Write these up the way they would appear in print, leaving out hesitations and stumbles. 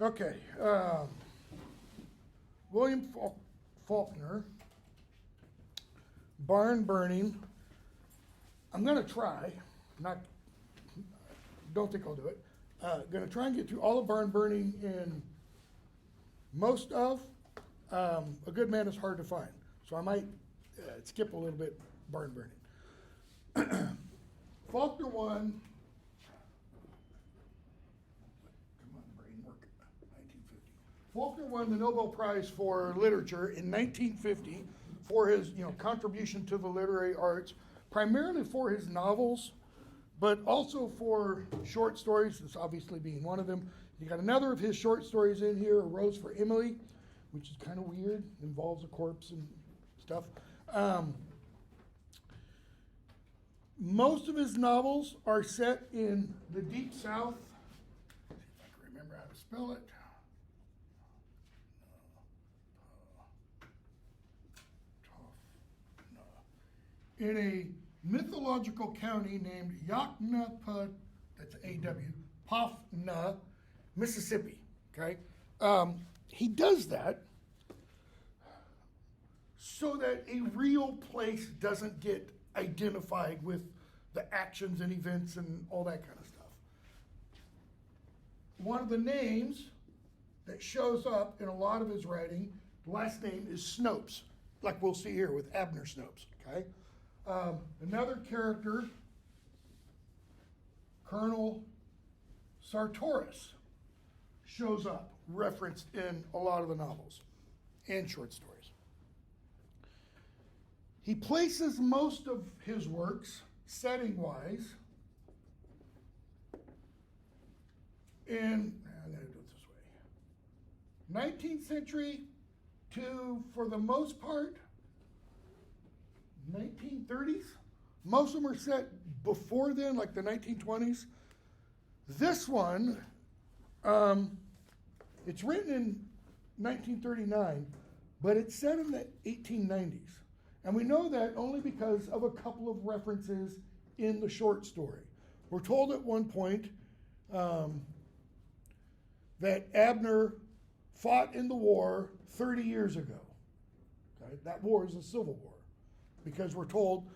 Okay. William Faulkner, barn burning. I'm going to try, don't think I'll do it. Going to try and get through all of barn burning in most of. A good man is hard to find, so I might skip a little bit barn burning. Faulkner won. Come on, brain, work. 1950. Faulkner won the Nobel Prize for Literature in 1950 for his, contribution to the literary arts, primarily for his novels, but also for short stories. This obviously being one of them. You got another of his short stories in here, A Rose for Emily, which is kind of weird, involves a corpse and stuff. Most of his novels are set in the Deep South. See if I can remember how to spell it. In a mythological county named Yaknapa, that's A-W, Pafna, Mississippi, okay? He does that so that a real place doesn't get identified with the actions and events and all that kind of stuff. One of the names that shows up in a lot of his writing, the last name is Snopes, like we'll see here with Abner Snopes, okay? Another character, Colonel Sartoris, shows up, referenced in a lot of the novels and short stories. He places most of his works, setting-wise, in, I'm going to do it this way, 19th century to, for the most part, 1930s. Most of them are set before then, like the 1920s. This one, it's written in 1939, but it's set in the 1890s. And we know that only because of a couple of references in the short story. We're told at one point that Abner fought in the war 30 years ago. Okay? That war is a civil war. Because we're told,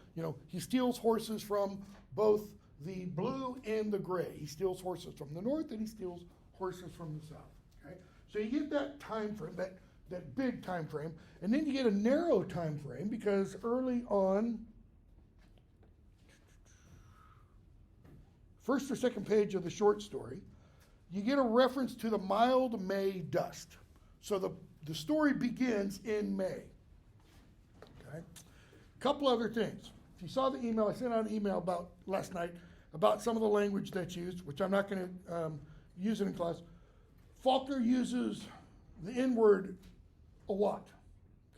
he steals horses from both the blue and the gray. He steals horses from the north and he steals horses from the south. Okay? So you get that time frame, that big time frame, and then you get a narrow time frame because early on, first or second page of the short story, you get a reference to the mild May dust. So the story begins in May. Okay? Couple other things. If you saw the email, I sent out an email about last night about some of the language that's used, which I'm not going to use it in class. Faulkner uses the N-word a lot.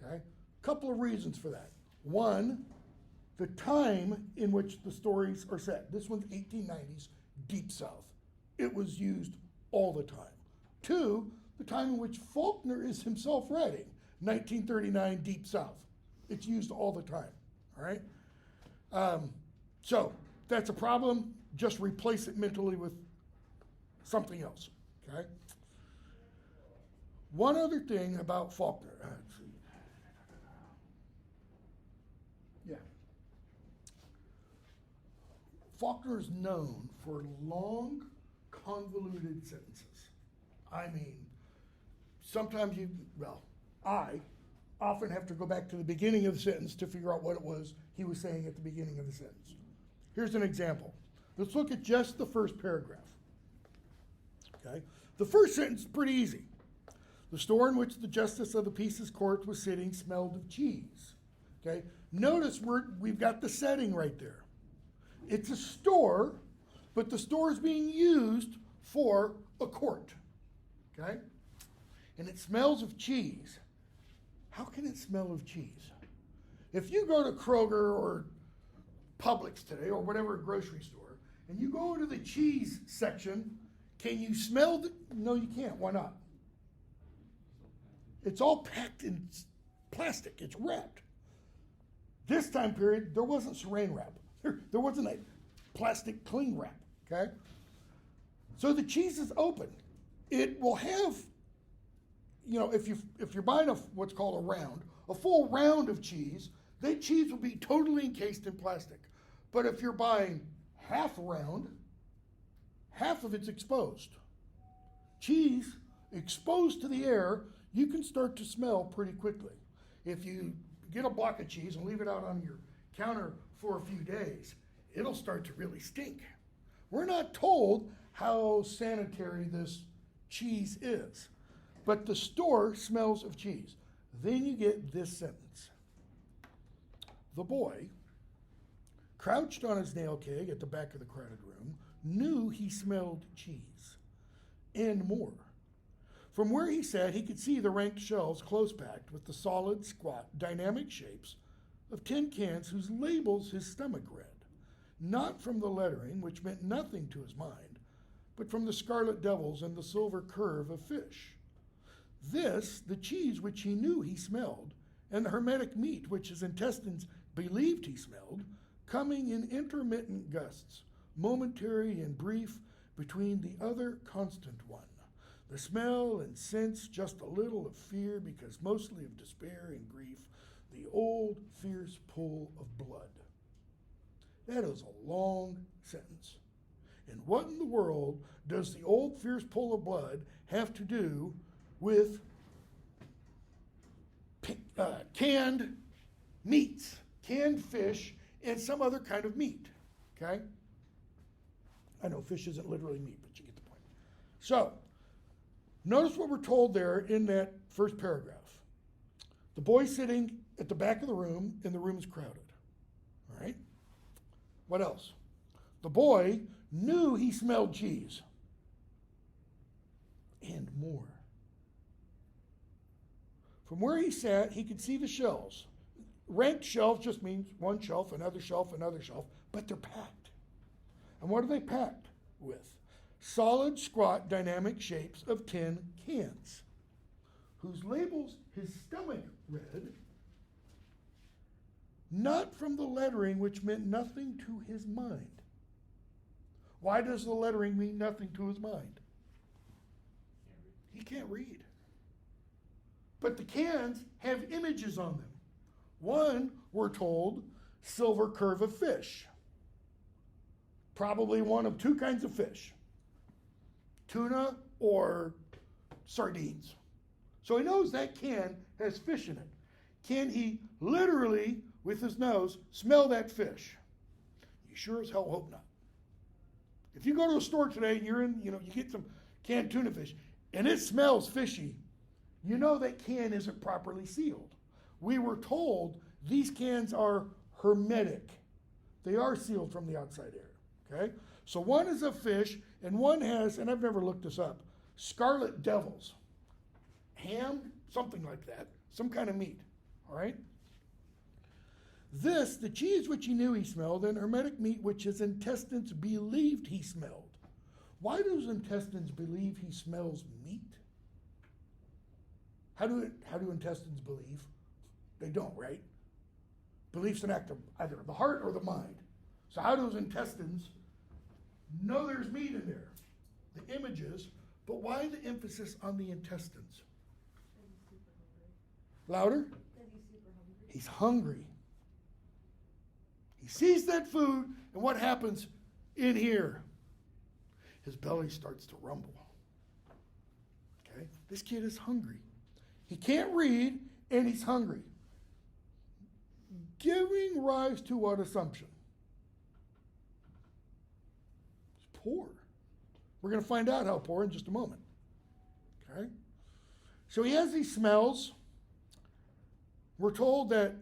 Okay? Couple of reasons for that. One, the time in which the stories are set. This one's 1890s, Deep South. It was used all the time. Two, the time in which Faulkner is himself writing, 1939 Deep South. It's used all the time, all right? So that's a problem. Just replace it mentally with something else, okay? One other thing about Faulkner. Let's see. Yeah. Faulkner is known for long, convoluted sentences. I mean, sometimes I often have to go back to the beginning of the sentence to figure out what it was he was saying at the beginning of the sentence. Here's an example. Let's look at just the first paragraph. Okay? The first sentence is pretty easy. The store in which the justice of the peace's court was sitting smelled of cheese. Okay? Notice we've got the setting right there. It's a store, but the store is being used for a court. Okay? And it smells of cheese. How can it smell of cheese? If you go to Kroger or Publix today or whatever grocery store, and you go into the cheese section, can you smell No, you can't. Why not? It's all packed in plastic. It's wrapped. This time period, there wasn't saran wrap. There wasn't a plastic cling wrap, okay? So the cheese is open. it will have, if you're buying what's called a round, a full round of cheese, that cheese will be totally encased in plastic. But if you're buying half a round, half of it's exposed. Cheese exposed to the air, you can start to smell pretty quickly. If you get a block of cheese and leave it out on your counter for a few days, it'll start to really stink. We're not told how sanitary this cheese is, but the store smells of cheese. Then you get this sentence. The boy, crouched on his nail keg at the back of the crowded room, knew he smelled cheese and more. From where he sat, he could see the ranked shelves close packed with the solid, squat, dynamic shapes of tin cans whose labels his stomach read, not from the lettering, which meant nothing to his mind, but from the scarlet devils and the silver curve of fish. This, the cheese which he knew he smelled, and the hermetic meat which his intestines believed he smelled, coming in intermittent gusts, momentary and brief, between the other constant one. The smell and sense just a little of fear, because mostly of despair and grief, the old fierce pull of blood. That is a long sentence. And what in the world does the old fierce pull of blood have to do with canned meats, canned fish, and some other kind of meat? Okay? I know fish isn't literally meat, but you get the point. So, notice what we're told there in that first paragraph. The boy's sitting at the back of the room, and the room's crowded. All right? What else? The boy knew he smelled cheese. And more. From where he sat, he could see the shelves. Ranked shelves just means one shelf, another shelf, but they're packed. And what are they packed with? Solid, squat, dynamic shapes of tin cans, whose labels his stomach read, not from the lettering, which meant nothing to his mind. Why does the lettering mean nothing to his mind? He can't read. But the cans have images on them. One, we're told, silver curve of fish. Probably one of two kinds of fish. Tuna or sardines. So he knows that can has fish in it. Can he literally, with his nose, smell that fish? You sure as hell hope not. If you go to a store today and you get some canned tuna fish and it smells fishy, you know that can isn't properly sealed. We were told these cans are hermetic. They are sealed from the outside air, okay? So one is a fish and one has, and I've never looked this up, scarlet devils. Ham, something like that, some kind of meat, all right? This, the cheese which he knew he smelled, and hermetic meat which his intestines believed he smelled. Why do his intestines believe he smells meat? How do intestines believe? They don't, right? Belief's an act of either the heart or the mind. So how do his intestines know there's meat in there? The images, but why the emphasis on the intestines? Louder? He's hungry. He sees that food, and what happens in here? His belly starts to rumble. Okay? This kid is hungry. He can't read, and he's hungry. Giving rise to what assumption? He's poor. We're going to find out how poor in just a moment. Okay? So he has these smells. We're told that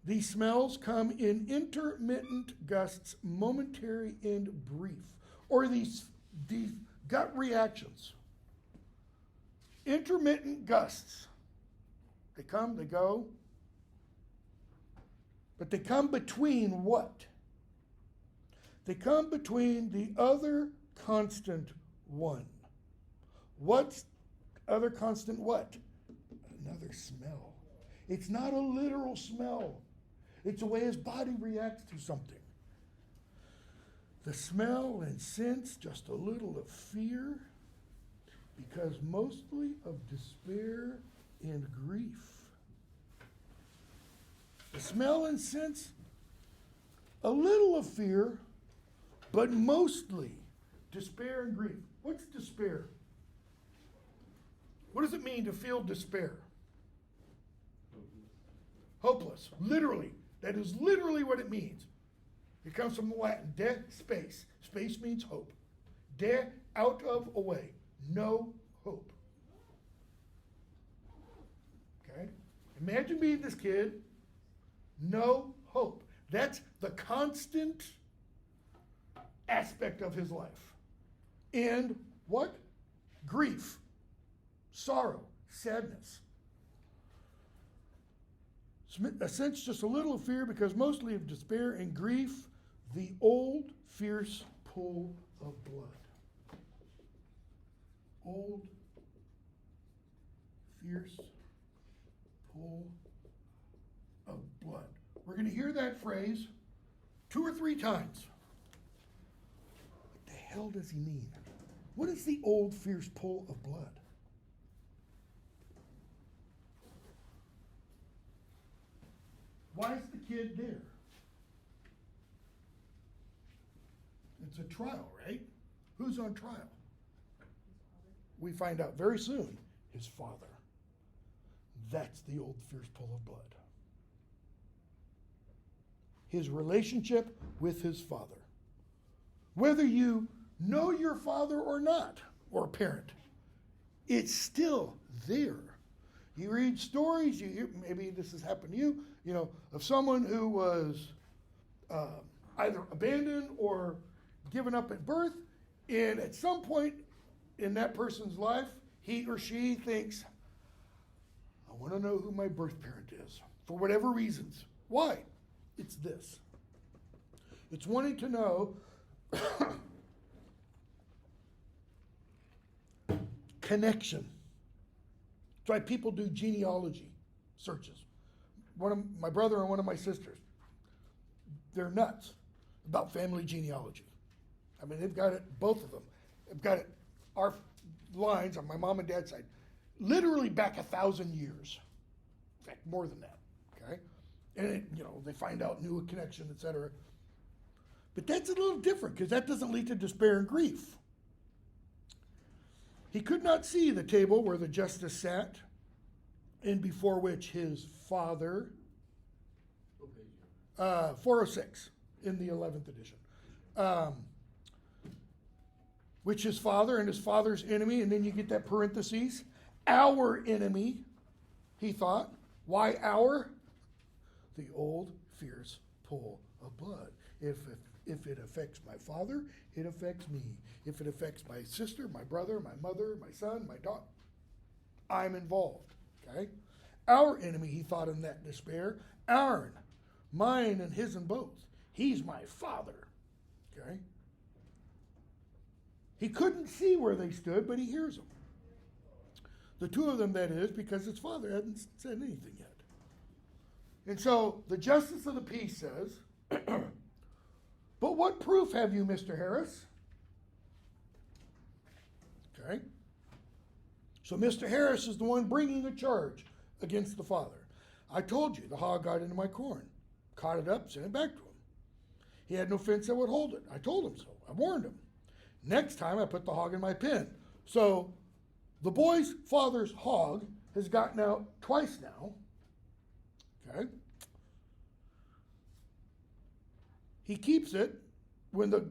these smells come in intermittent gusts, momentary and brief, or these gut reactions. Intermittent gusts. They come, they go, but they come between what? They come between the other constant one. What's other constant what? Another smell. It's not a literal smell. It's the way his body reacts to something. The smell and sense, just a little of fear, because mostly of despair and grief. The smell and sense a little of fear, but mostly despair and grief. What's despair? What does it mean to feel despair? Hopeless. Literally. That is literally what it means. It comes from the Latin, de space. Space means hope. De, out of, away. No hope. Okay? Imagine being this kid. No hope. That's the constant aspect of his life. And what? Grief, sorrow, sadness. A sense just a little of fear because mostly of despair and grief, the old fierce pull of blood. Old fierce pull of blood. We're going to hear that phrase 2 or 3 times. What the hell does he mean? What is the old fierce pull of blood? Why is the kid there? It's a trial, right? Who's on trial? We find out very soon, his father. That's the old fierce pull of blood. His relationship with his father. Whether you know your father or not, or parent, it's still there. You read stories, you hear, maybe this has happened to you, of someone who was either abandoned or given up at birth, and at some point in that person's life, he or she thinks, I want to know who my birth parent is, for whatever reasons. Why? It's this. It's wanting to know connection. That's why people do genealogy searches. My brother and one of my sisters, they're nuts about family genealogy. I mean, they've got it, both of them. They've got it, our lines on my mom and dad's side, literally back 1,000 years. In fact, more than that, okay? And they find out new connection, etc. But that's a little different because that doesn't lead to despair and grief. He could not see the table where the justice sat, and before which his father, 406 in the 11th edition, which his father and his father's enemy, and then you get that parentheses, our enemy, he thought. Why our? The old fierce pull of blood. If it affects my father, it affects me. If it affects my sister, my brother, my mother, my son, my daughter, I'm involved. Okay? Our enemy, he thought in that despair. Aaron, mine and his and both. He's my father. Okay? He couldn't see where they stood, but he hears them. The two of them, that is, because his father hadn't said anything yet. And so the justice of the peace says, but what proof have you, Mr. Harris? Okay. So Mr. Harris is the one bringing a charge against the father. I told you the hog got into my corn, caught it up, sent it back to him. He had no fence that would hold it. I told him so. I warned him. Next time I put the hog in my pen. So the boy's father's hog has gotten out twice now. Okay. He keeps it. When the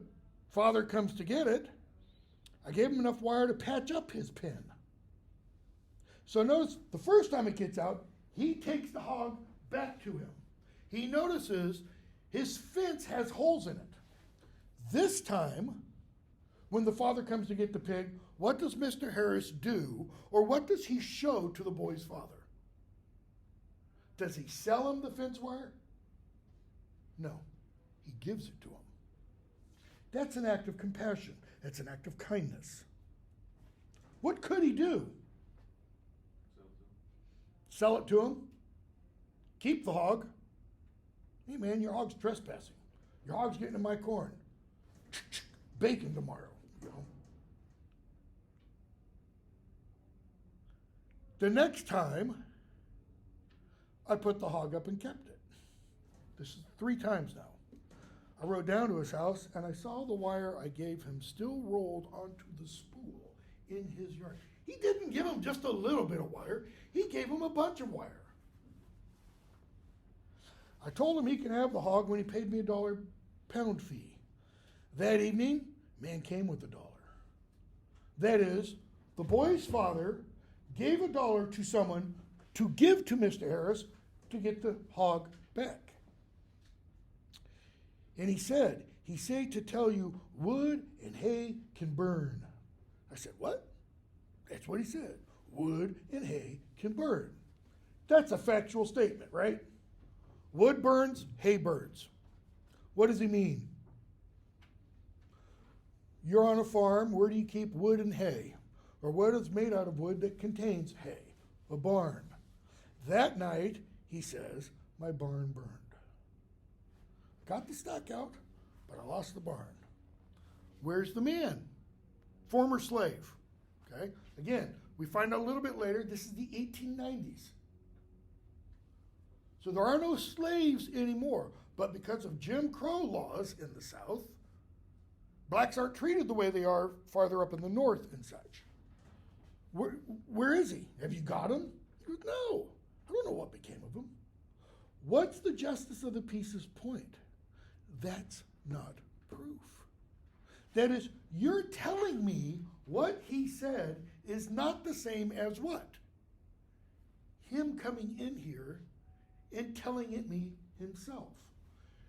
father comes to get it, I gave him enough wire to patch up his pen. So notice the first time it gets out, he takes the hog back to him. He notices his fence has holes in it. This time, when the father comes to get the pig, what does Mr. Harris do, or what does he show to the boy's father? Does he sell him the fence wire? No, he gives it to him. That's an act of compassion. That's an act of kindness. What could he do? Sell it to him? Keep the hog? Hey man, your hog's trespassing. Your hog's getting in my corn. Bacon tomorrow. The next time, I put the hog up and kept it. This is 3 times now. I rode down to his house and I saw the wire I gave him still rolled onto the spool in his yard. He didn't give him just a little bit of wire, he gave him a bunch of wire. I told him he could have the hog when he paid me $1 pound fee. That evening, man came with $1. That is, the boy's father gave $1 to someone to give to Mr. Harris to get the hog back. And he said to tell you wood and hay can burn. I said, what? That's what he said. Wood and hay can burn. That's a factual statement, right? Wood burns, hay burns. What does he mean? You're on a farm, where do you keep wood and hay? Or what is made out of wood that contains hay? A barn. That night, he says, my barn burned. Got the stock out, but I lost the barn. Where's the man? Former slave. Okay? Again, we find out a little bit later, this is the 1890s. So there are no slaves anymore, but because of Jim Crow laws in the South, blacks aren't treated the way they are farther up in the North and such. Where is he? Have you got him? He goes, no, I don't know what became of him. What's the justice of the peace's point? That's not proof. That is, you're telling me what he said is not the same as what? Him coming in here and telling it me himself.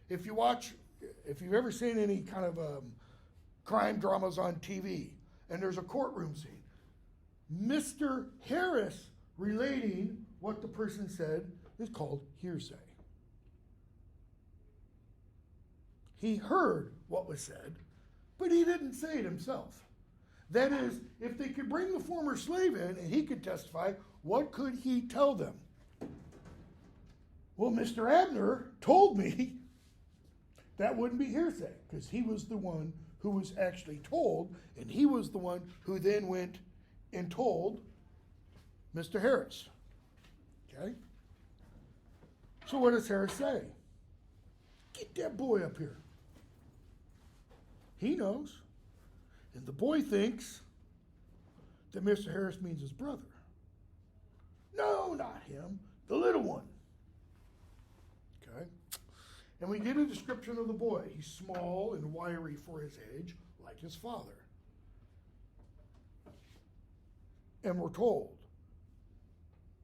If you've ever seen any kind of crime dramas on TV, and there's a courtroom scene, Mr. Harris relating what the person said is called hearsay. He heard what was said, but he didn't say it himself. That is, if they could bring the former slave in and he could testify, what could he tell them? Well, Mr. Abner told me that wouldn't be hearsay, because he was the one who was actually told, and he was the one who then went and told Mr. Harris. Okay? So what does Harris say? Get that boy up here. He knows. And the boy thinks that Mr. Harris means his brother. No, not him. The little one. Okay? And we get a description of the boy. He's small and wiry for his age, like his father. And we're told,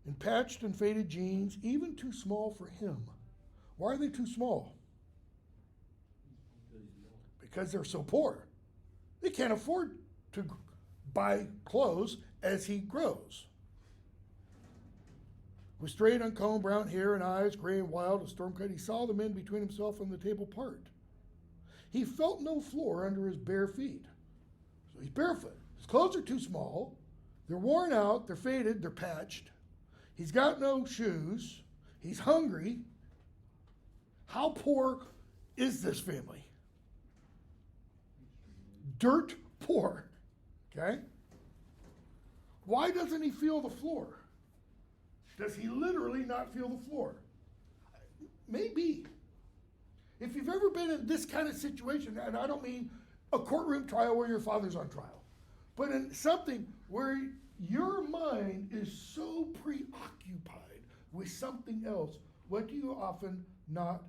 in patched and faded jeans, even too small for him. Why are they too small? Because they're so poor. They can't afford to buy clothes as he grows. With straight, uncombed brown hair and eyes, gray and wild as storm cut, he saw the men between himself and the table part. He felt no floor under his bare feet. So he's barefoot. His clothes are too small. They're worn out. They're faded. They're patched. He's got no shoes. He's hungry. How poor is this family? Dirt poor. Okay? Why doesn't he feel the floor? Does he literally not feel the floor? Maybe. If you've ever been in this kind of situation, and I don't mean a courtroom trial where your father's on trial, but in something where your mind is so preoccupied with something else, what do you often have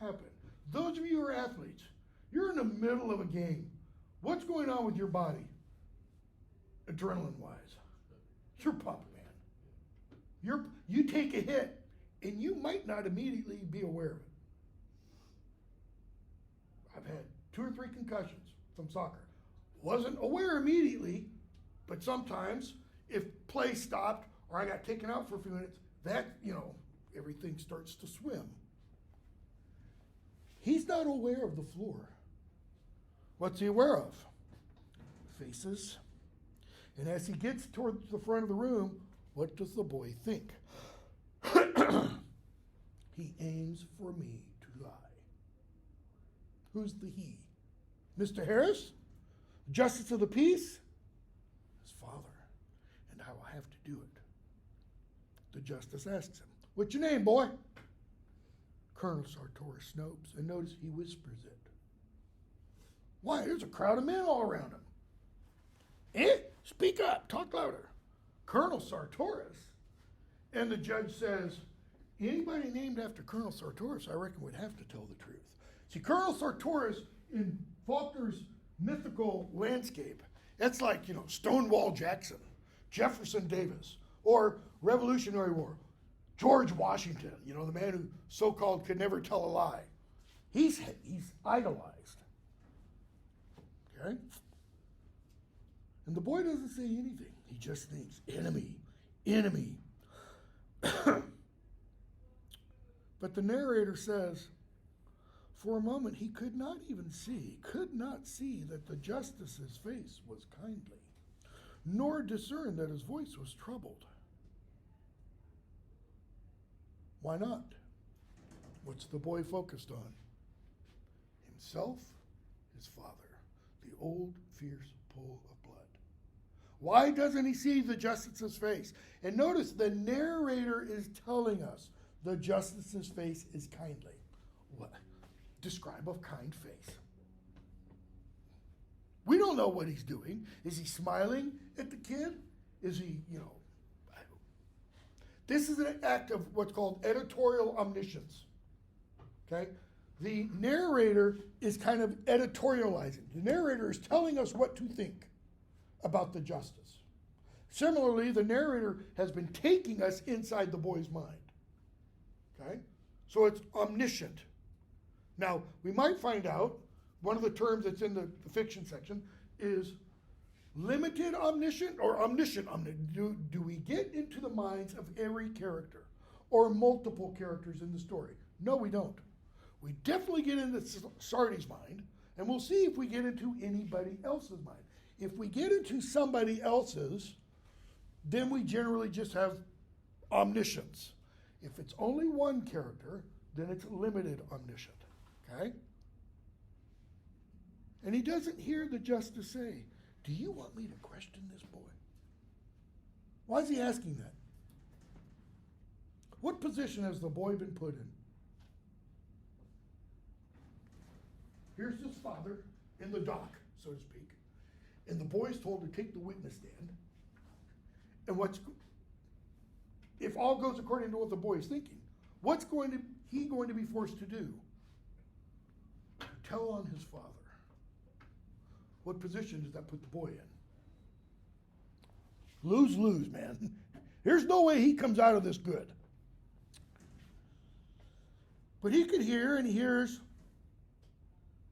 happen? Those of you who are athletes, you're in the middle of a game. What's going on with your body? Adrenaline-wise. You're pumping, man. You take a hit, and you might not immediately be aware of it. I've had 2 or 3 concussions from soccer. Wasn't aware immediately, but sometimes if play stopped or I got taken out for a few minutes, everything starts to swim. He's not aware of the floor. What's he aware of? Faces. And as he gets towards the front of the room, what does the boy think? He aims for me to die. Who's the he? Mr. Harris? Justice of the peace? His father. And have to do it. The justice asks him, "What's your name, boy?" Colonel Sartorius Snopes, and notice he whispers it. Why, there's a crowd of men all around him. Speak up, talk louder. Colonel Sartorius. And the judge says, anybody named after Colonel Sartorius, I reckon, would have to tell the truth. See, Colonel Sartorius in Faulkner's mythical landscape, that's like, Stonewall Jackson, Jefferson Davis, or Revolutionary War, George Washington, the man who so-called could never tell a lie. He's idolized. Okay? And the boy doesn't say anything. He just thinks, enemy, enemy. But the narrator says, for a moment he could not see that the justice's face was kindly, nor discern that his voice was troubled. Why not? What's the boy focused on? Himself, his father, the old fierce pull of blood. Why doesn't he see the justice's face? And notice the narrator is telling us the justice's face is kindly. What? Describe a kind face. We don't know what he's doing. Is he smiling at the kid? Is he, This is an act of what's called editorial omniscience. Okay? The narrator is kind of editorializing. The narrator is telling us what to think about the justice. Similarly, the narrator has been taking us inside the boy's mind. Okay? So it's omniscient. Now, we might find out, one of the terms that's in the fiction section is limited omniscient or omniscient omniscient. Do we get into the minds of every character or multiple characters in the story? No, we don't. We definitely get into Sardi's mind, and we'll see if we get into anybody else's mind. If we get into somebody else's, then we generally just have omniscience. If it's only one character, then it's limited omniscient. Okay? And he doesn't hear the justice say, do you want me to question this boy? Why is he asking that? What position has the boy been put in? Here's his father in the dock, so to speak, and the boy is told to take the witness stand. And if all goes according to what the boy is thinking, what's he going to be forced to do? Tell on his father. What position does that put the boy in? Lose-lose, man. There's no way he comes out of this good. But he could hear, and he hears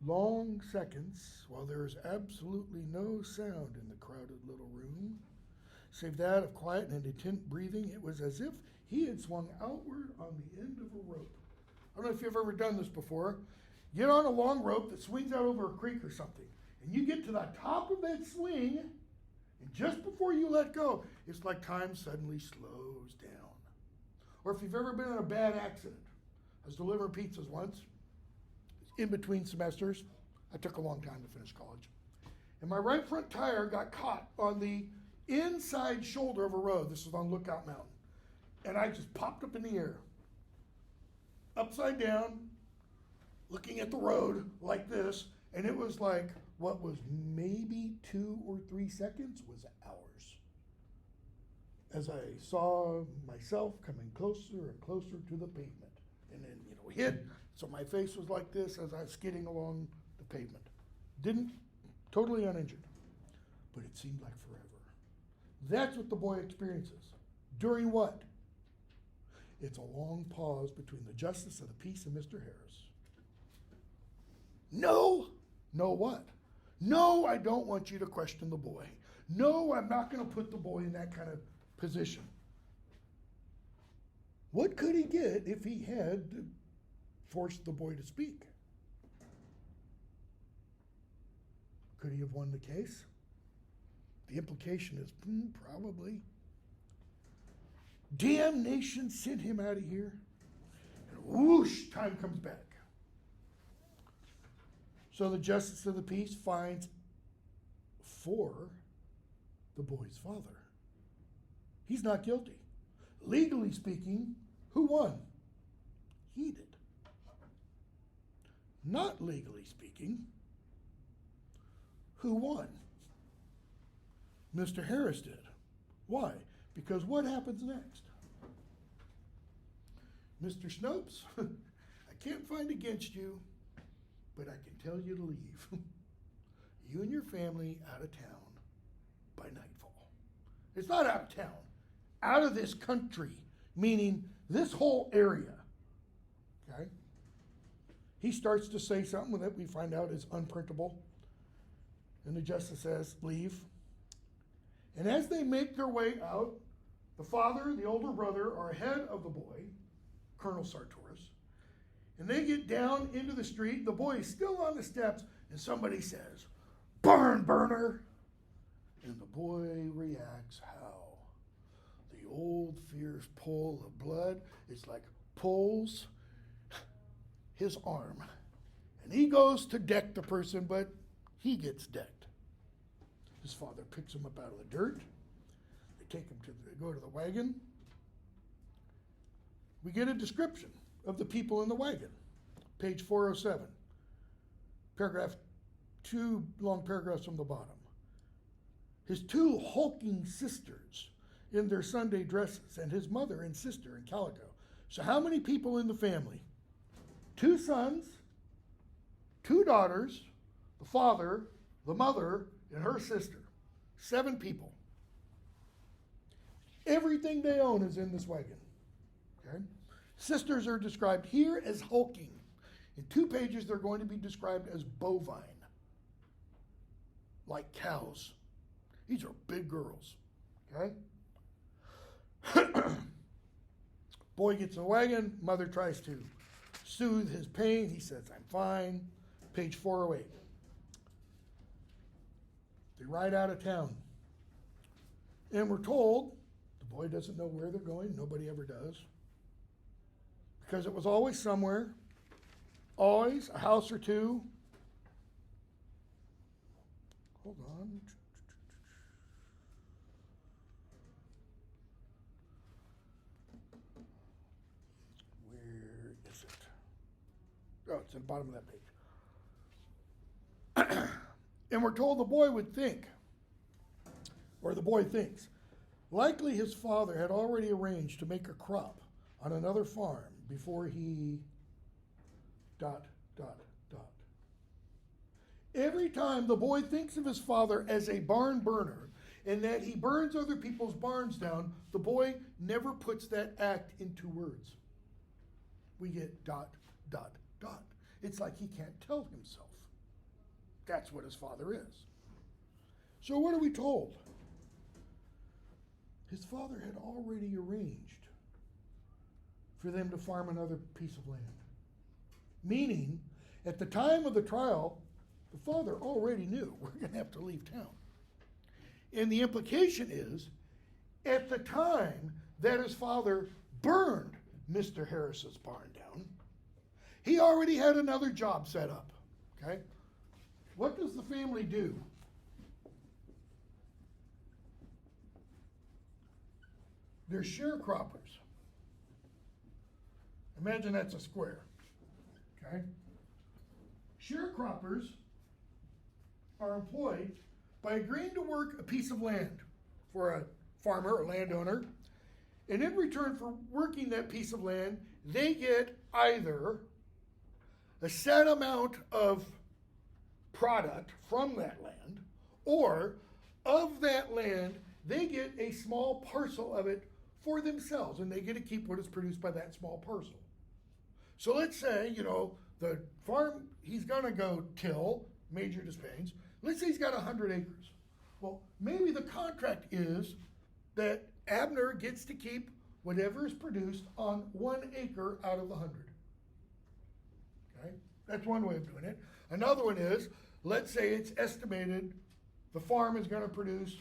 long seconds while there is absolutely no sound in the crowded little room, save that of quiet and intent breathing. It was as if he had swung outward on the end of a rope. I don't know if you've ever done this before. Get on a long rope that swings out over a creek or something, and you get to the top of that swing, and just before you let go, it's like time suddenly slows down. Or if you've ever been in a bad accident. I was delivering pizzas once, in between semesters. I took a long time to finish college. And my right front tire got caught on the inside shoulder of a road. This was on Lookout Mountain. And I just popped up in the air, upside down, looking at the road like this. And it was like what was maybe 2 or 3 seconds was hours. As I saw myself coming closer and closer to the pavement. And then, hit. So my face was like this as I was skidding along the pavement. Totally uninjured. But it seemed like forever. That's what the boy experiences. During what? It's a long pause between the justice of the peace and Mr. Harris. No! No what? No, I don't want you to question the boy. No, I'm not going to put the boy in that kind of position. What could he get if he had forced the boy to speak? Could he have won the case? The implication is probably. Damnation sent him out of here. And whoosh, time comes back. So the justice of the peace finds for the boy's father. He's not guilty. Legally speaking, who won? He did. Not legally speaking, who won? Mr. Harris did. Why? Because what happens next? Mr. Snopes, I can't find against you, but I can tell you to leave. You and your family out of town by nightfall. It's not out of town, out of this country, meaning this whole area. Okay? He starts to say something that we find out is unprintable. And the justice says, leave. And as they make their way out, the father and the older brother are ahead of the boy, Colonel Sartoris. And they get down into the street. The boy is still on the steps, and somebody says, "Barn burner!" And the boy reacts how? The old fierce pull of blood. It's like pulls his arm. And he goes to deck the person, but he gets decked. His father picks him up out of the dirt. They go to the wagon. We get a description of the people in the wagon. Page 407. Paragraph, 2 long paragraphs from the bottom. His 2 hulking sisters in their Sunday dresses, and his mother and sister in calico. So how many people in the family? 2 sons, 2 daughters, the father, the mother, and her sister. 7 people. Everything they own is in this wagon. Okay? Sisters are described here as hulking. In 2 pages, they're going to be described as bovine, like cows. These are big girls. Okay? Boy gets in the wagon. Mother tries to soothe his pain. He says, "I'm fine." Page 408. They ride out of town. And we're told the boy doesn't know where they're going. Nobody ever does. Because it was always somewhere. Always a house or 2. Hold on. Where is it? Oh, it's at the bottom of that page. And we're told the boy would think, or the boy thinks, likely his father had already arranged to make a crop on another farm before he ... Every time the boy thinks of his father as a barn burner and that he burns other people's barns down, the boy never puts that act into words. We get ... It's like he can't tell himself. That's what his father is. So what are we told? His father had already arranged for them to farm another piece of land. Meaning, at the time of the trial, the father already knew we're going to have to leave town. And the implication is, at the time that his father burned Mr. Harris's barn down, he already had another job set up. Okay? What does the family do? They're sharecroppers. Imagine that's a square. Okay? Sharecroppers are employed by agreeing to work a piece of land for a farmer or landowner, and in return for working that piece of land, they get either a set amount of product from that land, or of that land, they get a small parcel of it for themselves, and they get to keep what is produced by that small parcel. So let's say, the farm he's going to go till, Major Despains, let's say he's got 100 acres. Well, maybe the contract is that Abner gets to keep whatever is produced on 1 acre out of the 100. Okay? That's one way of doing it. Another one is, let's say it's estimated the farm is going to produce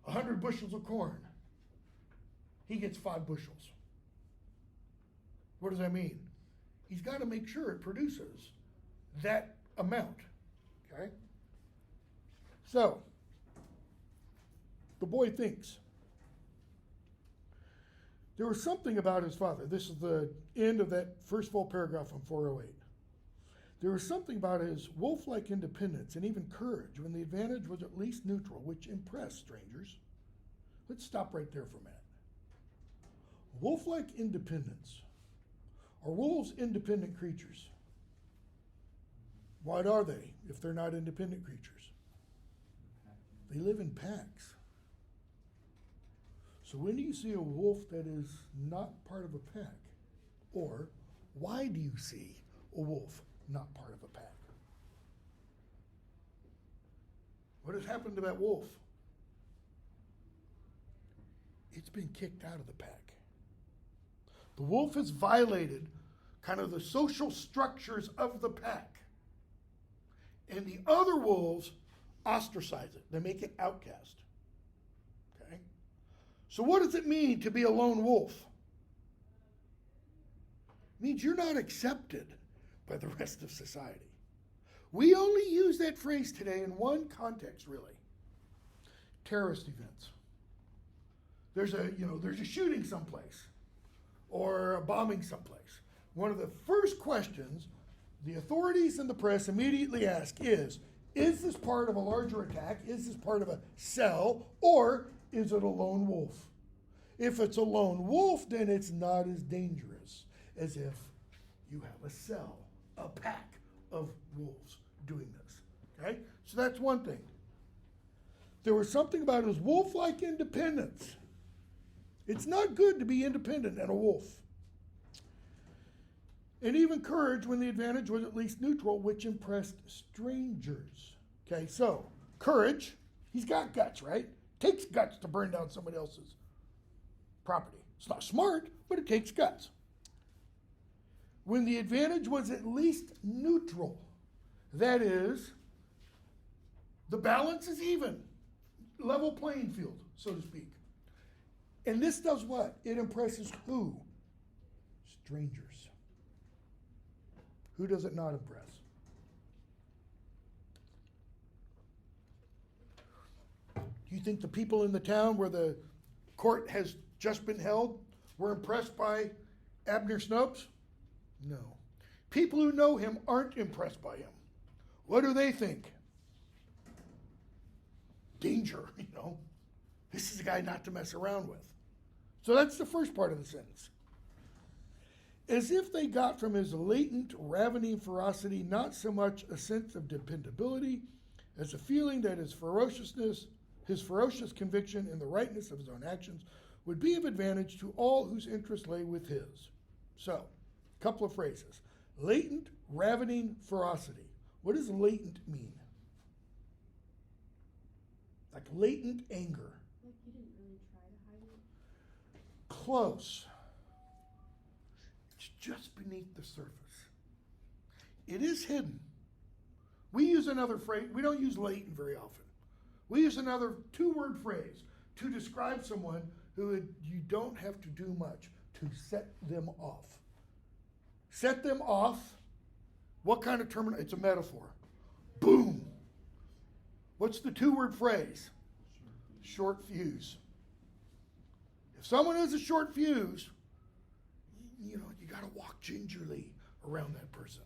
100 bushels of corn. He gets 5 bushels. What does that mean? He's got to make sure it produces that amount. Okay? So, the boy thinks, There was something about his father. This is the end of that first full paragraph on 408. There was something about his wolf-like independence and even courage when the advantage was at least neutral, which impressed strangers. Let's stop right there for a minute. Wolf-like independence. Are wolves independent creatures? What are they if they're not independent creatures? They live in packs. So when do you see a wolf that is not part of a pack? Or why do you see a wolf not part of a pack? What has happened to that wolf? It's been kicked out of the pack. The wolf has violated kind of the social structures of the pack. And the other wolves ostracize it. They make it outcast. Okay? So what does it mean to be a lone wolf? It means you're not accepted by the rest of society. We only use that phrase today in one context, really. Terrorist events. There's a shooting someplace or a bombing someplace. One of the first questions the authorities and the press immediately ask is this part of a larger attack? Is this part of a cell? Or is it a lone wolf? If it's a lone wolf, then it's not as dangerous as if you have a cell, a pack of wolves doing this. Okay? So that's one thing. There was something about his wolf-like independence. It's not good to be independent and a wolf. And even courage when the advantage was at least neutral, which impressed strangers. Okay, so courage, he's got guts, right? Takes guts to burn down somebody else's property. It's not smart, but it takes guts. When the advantage was at least neutral, that is, the balance is even, level playing field, so to speak. And this does what? It impresses who? Strangers. Who does it not impress? Do you think the people in the town where the court has just been held were impressed by Abner Snopes? No. People who know him aren't impressed by him. What do they think? Danger, This is a guy not to mess around with. So that's the first part of the sentence. As if they got from his latent, ravening ferocity not so much a sense of dependability as a feeling that his ferocious conviction in the rightness of his own actions would be of advantage to all whose interest lay with his. So, a couple of phrases. Latent, ravening ferocity. What does latent mean? Like latent anger. Like you didn't really try to hide it? Close. It's just beneath the surface. It is hidden. We use another phrase. We don't use latent very often. We use another two-word phrase to describe someone who you don't have to do much to set them off. Set them off. What kind of term? It's a metaphor. Boom. What's the two-word phrase? Short fuse. If someone has a short fuse, you got to walk gingerly around that person.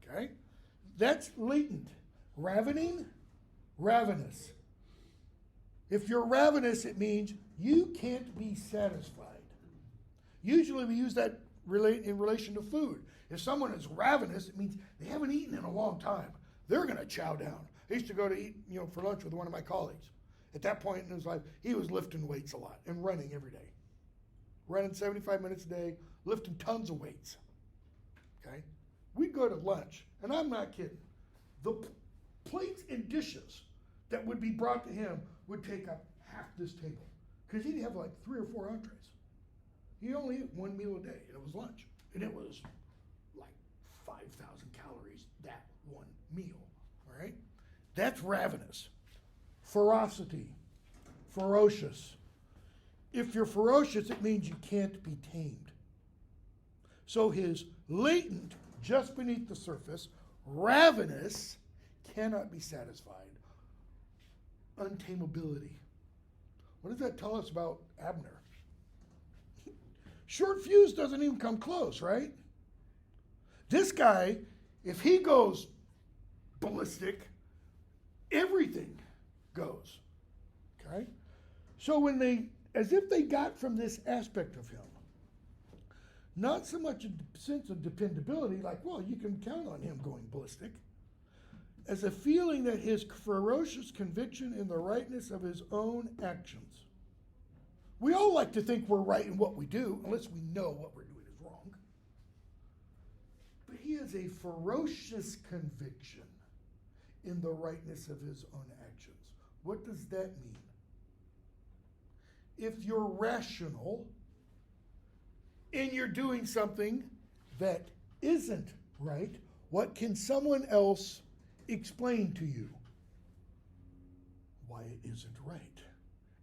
Okay? That's latent. Ravening, ravenous. If you're ravenous, it means you can't be satisfied. Usually we use that in relation to food. If someone is ravenous, it means they haven't eaten in a long time. They're going to chow down. I used to go to eat, for lunch with one of my colleagues. At that point in his life, he was lifting weights a lot and running every day. Running 75 minutes a day, lifting tons of weights. Okay? We'd go to lunch, and I'm not kidding. The plates and dishes that would be brought to him would take up half this table because he'd have like 3 or 4 entrees. He only ate one meal a day, and it was lunch. And it was like 5,000 calories that one meal, all right? That's ravenous. Ferocity, ferocious. If you're ferocious, it means you can't be tamed. So his latent, just beneath the surface, ravenous, cannot be satisfied. Untamability. What does that tell us about Abner? Short fuse doesn't even come close, right? This guy, if he goes ballistic, everything goes. Okay? So when they, as if they got from this aspect of him, not so much a sense of dependability, like, well, you can count on him going ballistic, as a feeling that his ferocious conviction in the rightness of his own actions. We all like to think we're right in what we do, unless we know what we're doing is wrong. But he has a ferocious conviction in the rightness of his own actions. What does that mean? If you're rational and you're doing something that isn't right, what can someone else explain to you? Why it isn't right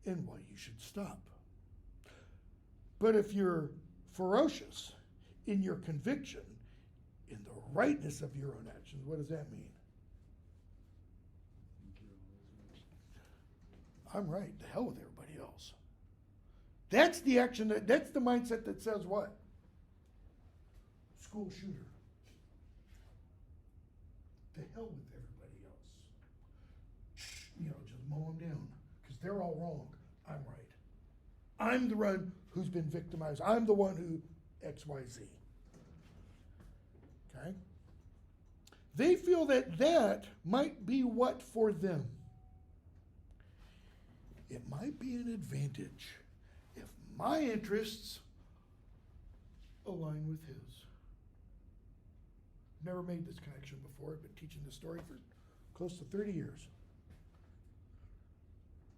and why you should stop. But if you're ferocious in your conviction, in the rightness of your own actions, what does that mean? I'm right, to hell with everybody else. That's the action, that's the mindset that says what? School shooter. To hell with everybody else. You know, just mow them down, because they're all wrong. I'm right. I'm the one who's been victimized. I'm the one who XYZ. Okay? They feel that that might be what for them. It might be an advantage if my interests align with his. Never made this connection before. I've been teaching this story for close to 30 years.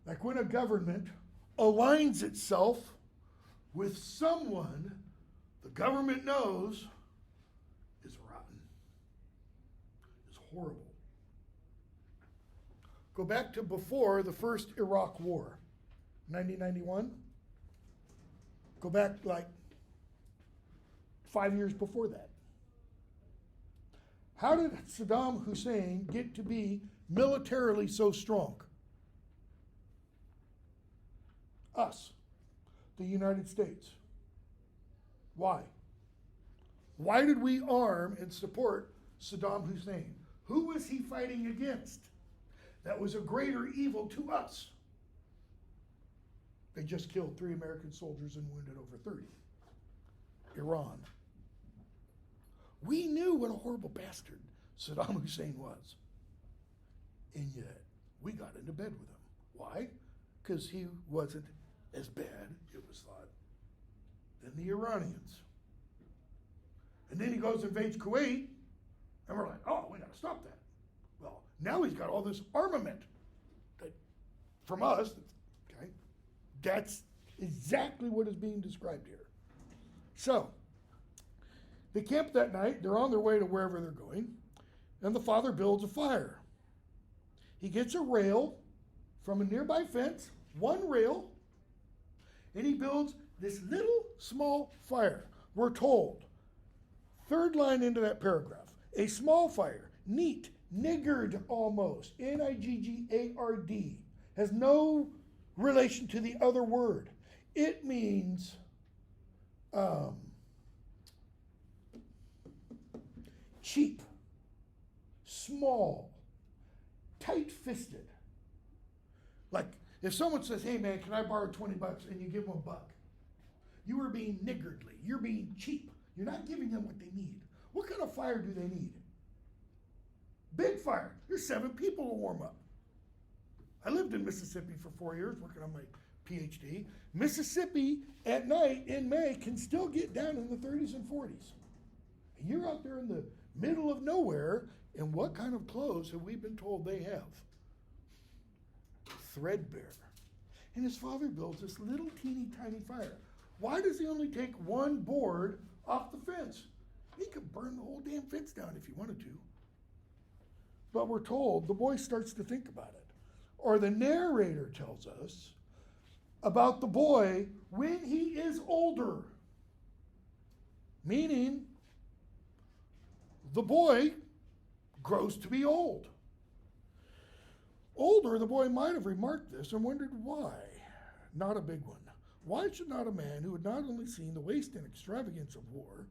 Like when a government aligns itself with someone the government knows is rotten, is horrible. Go back to before the first Iraq War, 1991. Go back like 5 years before that. How did Saddam Hussein get to be militarily so strong? Us, the United States. Why? Why did we arm and support Saddam Hussein? Who was he fighting against? That was a greater evil to us. They just killed 3 American soldiers and wounded over 30. Iran. We knew what a horrible bastard Saddam Hussein was. And yet, we got into bed with him. Why? Because he wasn't as bad, it was thought, than the Iranians. And then he goes and invades Kuwait, and we're like, oh, we got to stop that. Well, now he's got all this armament that, from us, okay? That's exactly what is being described here. So, they camp that night, they're on their way to wherever they're going, and the father builds a fire. He gets a rail from a nearby fence, one rail, and he builds this little small fire. We're told, third line into that paragraph, a small fire, neat, niggard almost, Niggard, has no relation to the other word. It means cheap, small, tight-fisted. Like if someone says, hey man, can I borrow $20 and you give them $1, you are being niggardly. You're being cheap. You're not giving them what they need. What kind of fire do they need? Big fire. There's 7 people to warm up. I lived in Mississippi for 4 years working on my PhD. Mississippi at night in May can still get down in the 30s and 40s. And you're out there in the middle of nowhere, and what kind of clothes have we been told they have? Threadbare. And his father builds this little teeny tiny fire. Why does he only take one board off the fence? He could burn the whole damn fence down if he wanted to. But we're told the boy starts to think about it. Or the narrator tells us about the boy when he is older. Meaning, the boy grows to be old. Older, the boy might have remarked this and wondered why. Not a big one. Why should not a man who had not only seen the waste and extravagance of war,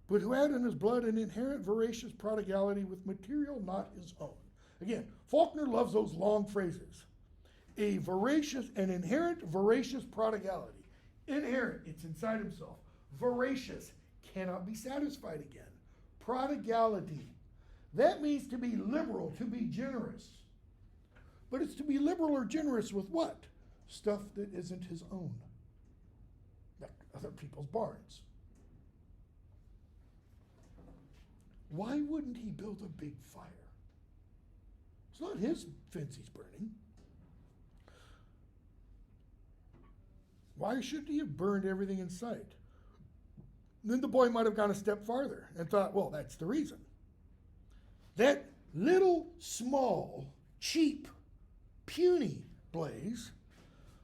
but who had in his blood an inherent voracious prodigality with material not his own? Again, Faulkner loves those long phrases. An inherent voracious prodigality. Inherent, it's inside himself. Voracious, cannot be satisfied again. Prodigality, that means to be liberal, to be generous. But it's to be liberal or generous with what? Stuff that isn't his own, like other people's barns. Why wouldn't he build a big fire? It's not his fence he's burning. Why should he have burned everything in sight? Then the boy might have gone a step farther and thought, well, that's the reason. That little, small, cheap, puny blaze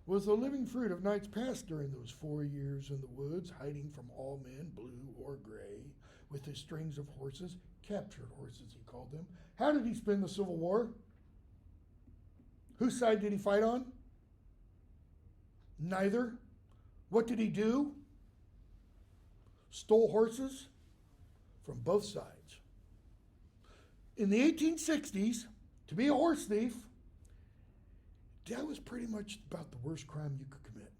was the living fruit of nights passed during those 4 years in the woods, hiding from all men, blue or gray, with his strings of horses, captured horses he called them. How did he spend the Civil War? Whose side did he fight on? Neither. What did he do? Stole horses from both sides. In the 1860s, to be a horse thief, that was pretty much about the worst crime you could commit.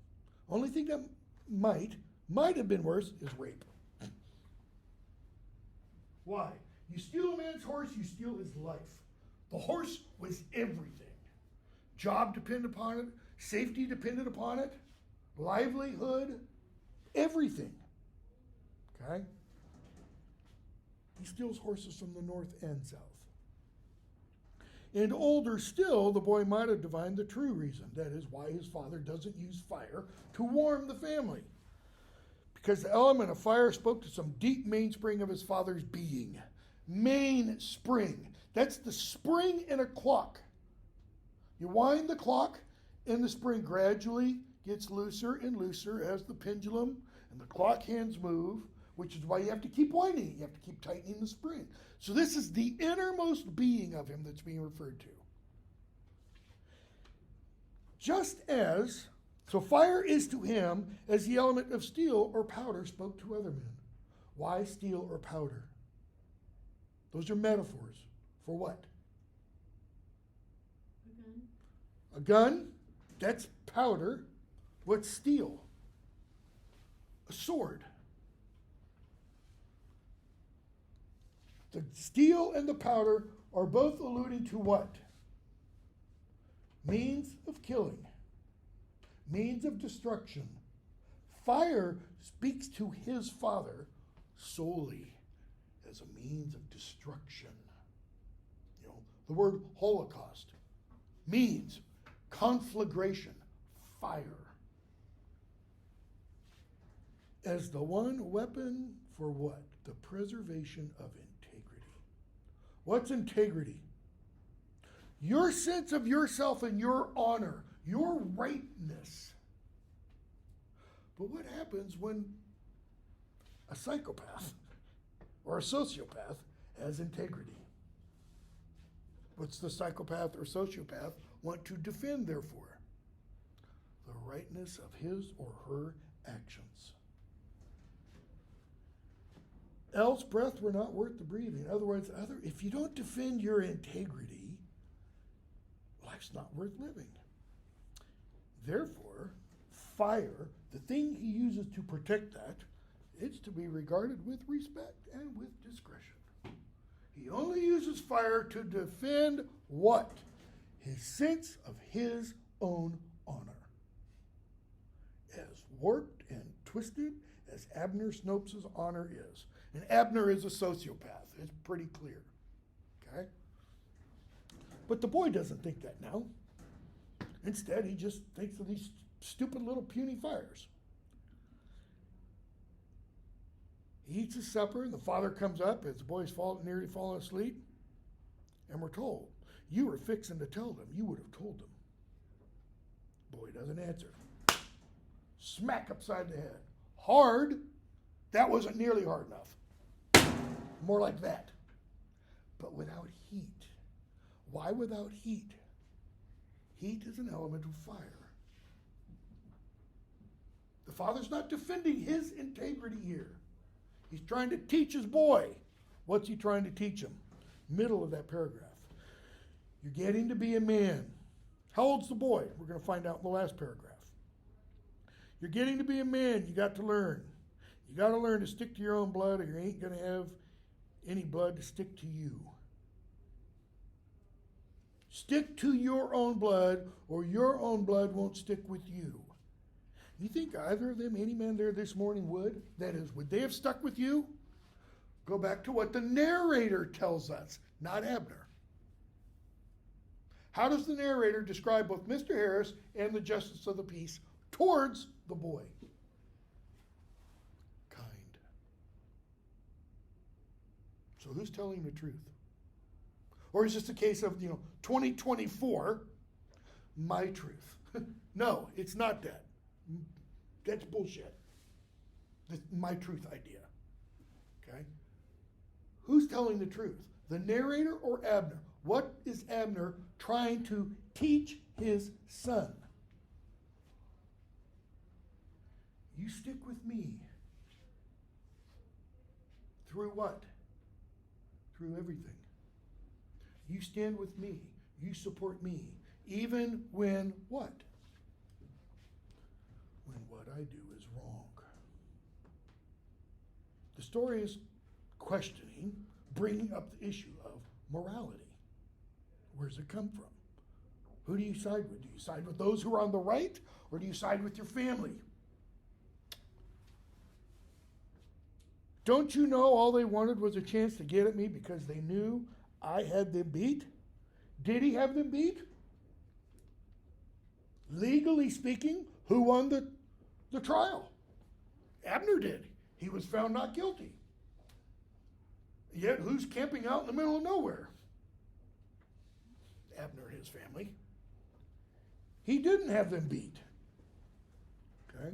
Only thing that might have been worse is rape. Why? You steal a man's horse, you steal his life. The horse was everything. Job depended upon it, safety depended upon it, livelihood, everything. Okay? He steals horses from the north and south. And older still, the boy might have divined the true reason. That is why his father doesn't use fire to warm the family. Because the element of fire spoke to some deep mainspring of his father's being. Mainspring. That's the spring in a clock. You wind the clock, and the spring gradually gets looser and looser as the pendulum and the clock hands move, which is why you have to keep winding it. You have to keep tightening the spring. So this is the innermost being of him that's being referred to. So fire is to him as the element of steel or powder spoke to other men. Why steel or powder? Those are metaphors. For what? A gun. A gun, that's powder. What's steel? A sword. The steel and the powder are both alluding to what? Means of killing. Means of destruction. Fire speaks to his father solely as a means of destruction. You know, the word Holocaust means conflagration, fire. As the one weapon for what? The preservation of integrity. What's integrity? Your sense of yourself and your honor, your rightness. But what happens when a psychopath or a sociopath has integrity? What's the psychopath or sociopath want to defend, therefore? The rightness of his or her actions. Else breath were not worth the breathing. In other words, if you don't defend your integrity, life's not worth living. Therefore, fire, the thing he uses to protect that, it's to be regarded with respect and with discretion. He only uses fire to defend what? His sense of his own honor. As warped and twisted as Abner Snopes' honor is. And Abner is a sociopath. It's pretty clear. Okay? But the boy doesn't think that now. Instead, he just thinks of these stupid little puny fires. He eats his supper, and the father comes up as the boy's nearly fallen asleep. And we're told, you were fixing to tell them. You would have told them. Boy doesn't answer. Smack upside the head. Hard. That wasn't nearly hard enough. More like that. But without heat. Why without heat? Heat is an element of fire. father's not defending his integrity here. He's trying to teach his boy. What's he trying to teach him? Middle of that paragraph. You're getting to be a man. How old's the boy? We're going to find out in the last paragraph. You're getting to be a man. You got to learn. You got to learn to stick to your own blood, or you ain't going to have any blood to stick to you. Stick to your own blood, or your own blood won't stick with you. You think either of them, any man there this morning would? That is, would they have stuck with you? Go back to what the narrator tells us, not Abner. How does the narrator describe both Mr. Harris and the justice of the peace towards the boy? Kind. So who's telling the truth? Or is this a case of, 2024, my truth? No, it's not that. That's bullshit. That's my truth idea. Okay? Who's telling the truth? The narrator or Abner? What is Abner trying to teach his son? You stick with me. Through what? Through everything. You stand with me. You support me. Even when what? When what I do is wrong. The story is questioning, bringing up the issue of morality. Where does it come from? Who do you side with? Do you side with those who are on the right, or do you side with your family? Don't you know all they wanted was a chance to get at me because they knew I had them beat? Did he have them beat? Legally speaking, who won the trial? Abner did. He was found not guilty. Yet who's camping out in the middle of nowhere? Abner and his family. He didn't have them beat. Okay?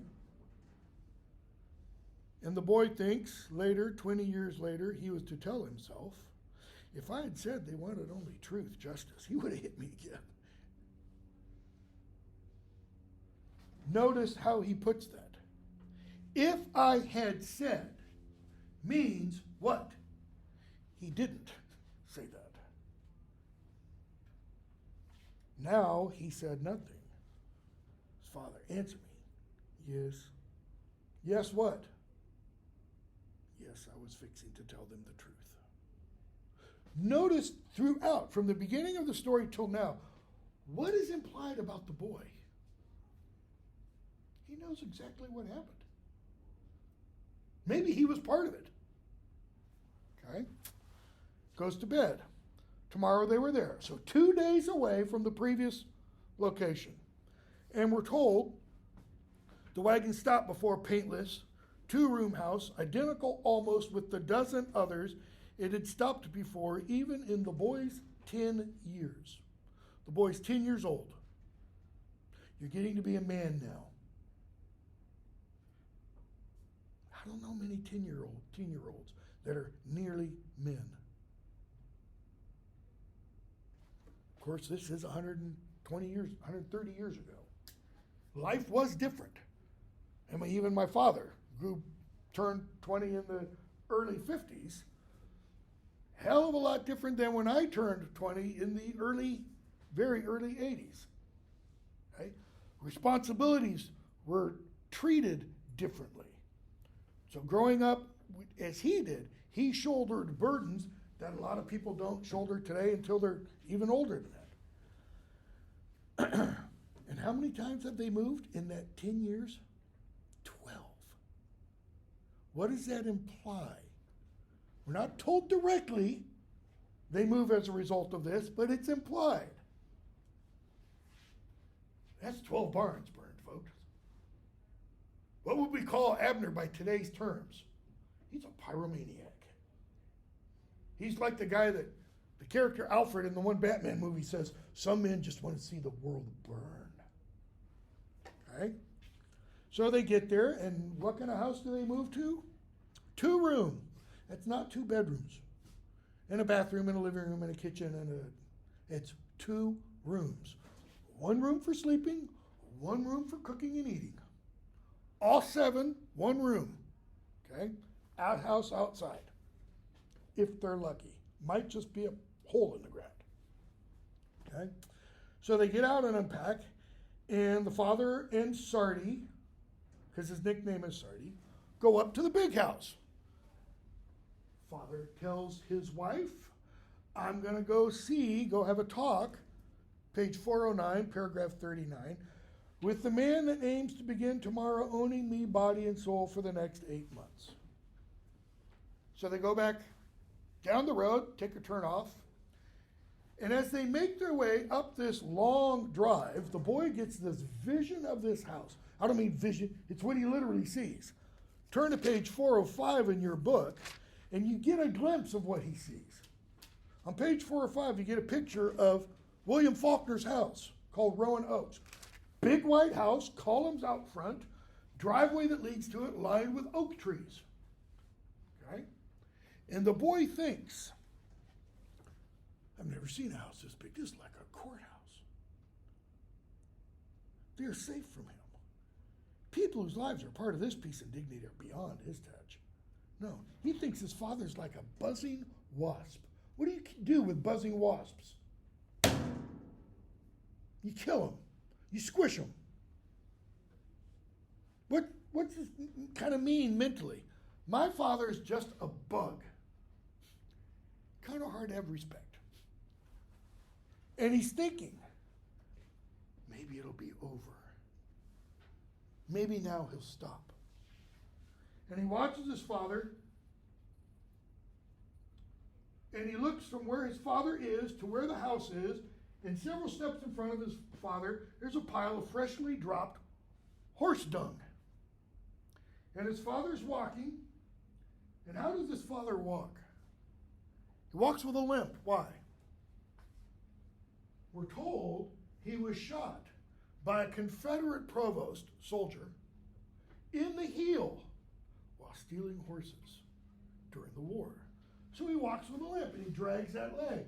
And the boy thinks later, 20 years later, he was to tell himself, if I had said they wanted only truth, justice, he would have hit me again. Notice how he puts that. If I had said means what? He didn't say that. Now he said nothing. His father, answer me. Yes. Yes, what? Yes, I was fixing to tell them the truth. Notice throughout, from the beginning of the story till now, what is implied about the boy? He knows exactly what happened. Maybe he was part of it. Okay? Goes to bed. Tomorrow they were there. So 2 days away from the previous location. And we're told the wagon stopped before a paintless, 2-room house, identical almost with the dozen others it had stopped before, even in the boy's 10 years. The boy's 10 years old. You're getting to be a man now. I don't know many 10-year-olds that are nearly men. Of course, this is 120 years, 130 years ago. Life was different. I mean, even my father, who turned 20 in the early 50s, hell of a lot different than when I turned 20 in the very early 80s. Okay? Responsibilities were treated differently. So growing up as he did, he shouldered burdens that a lot of people don't shoulder today until they're even older than that. And how many times have they moved in that 10 years? 12. What does that imply? We're not told directly they move as a result of this, but it's implied. That's 12 barns burned, folks. What would we call Abner by today's terms? He's a pyromaniac. He's like the guy that the character Alfred in the one Batman movie says, some men just want to see the world burn. Okay? So they get there, and what kind of house do they move to? 2-room. That's not 2 bedrooms. And a bathroom and a living room and a kitchen it's 2 rooms. 1 room for sleeping, 1 room for cooking and eating. All 7, one room. Okay? Outhouse outside. If they're lucky. Might just be a hole in the ground. Okay? So they get out and unpack, and the father and Sardi, because his nickname is Sardi, go up to the big house. Father tells his wife, I'm going to go have a talk, page 409, paragraph 39, with the man that aims to begin tomorrow owning me body and soul for the next 8 months. So they go back down the road, take a turn off, and as they make their way up this long drive, the boy gets this vision of this house. I don't mean vision, it's what he literally sees. Turn to page 405 in your book, and you get a glimpse of what he sees. On page 405, you get a picture of William Faulkner's house called Rowan Oaks. Big white house, columns out front, driveway that leads to it lined with oak trees. Okay? And the boy thinks, I've never seen a house this big. This is like a courthouse. They're safe from him. People whose lives are part of this peace and dignity are beyond his touch. No, he thinks his father's like a buzzing wasp. What do you do with buzzing wasps? You kill them. You squish them. What's this kind of mean mentally? My father is just a bug. Kind of hard to have respect. And he's thinking, maybe it'll be over. Maybe now he'll stop. And he watches his father, and he looks from where his father is to where the house is, and several steps in front of his father, there's a pile of freshly dropped horse dung. And his father's walking, and how does this father walk? He walks with a limp. Why? We're told he was shot by a Confederate provost soldier in the heel while stealing horses during the war. So he walks with a limp, and he drags that leg.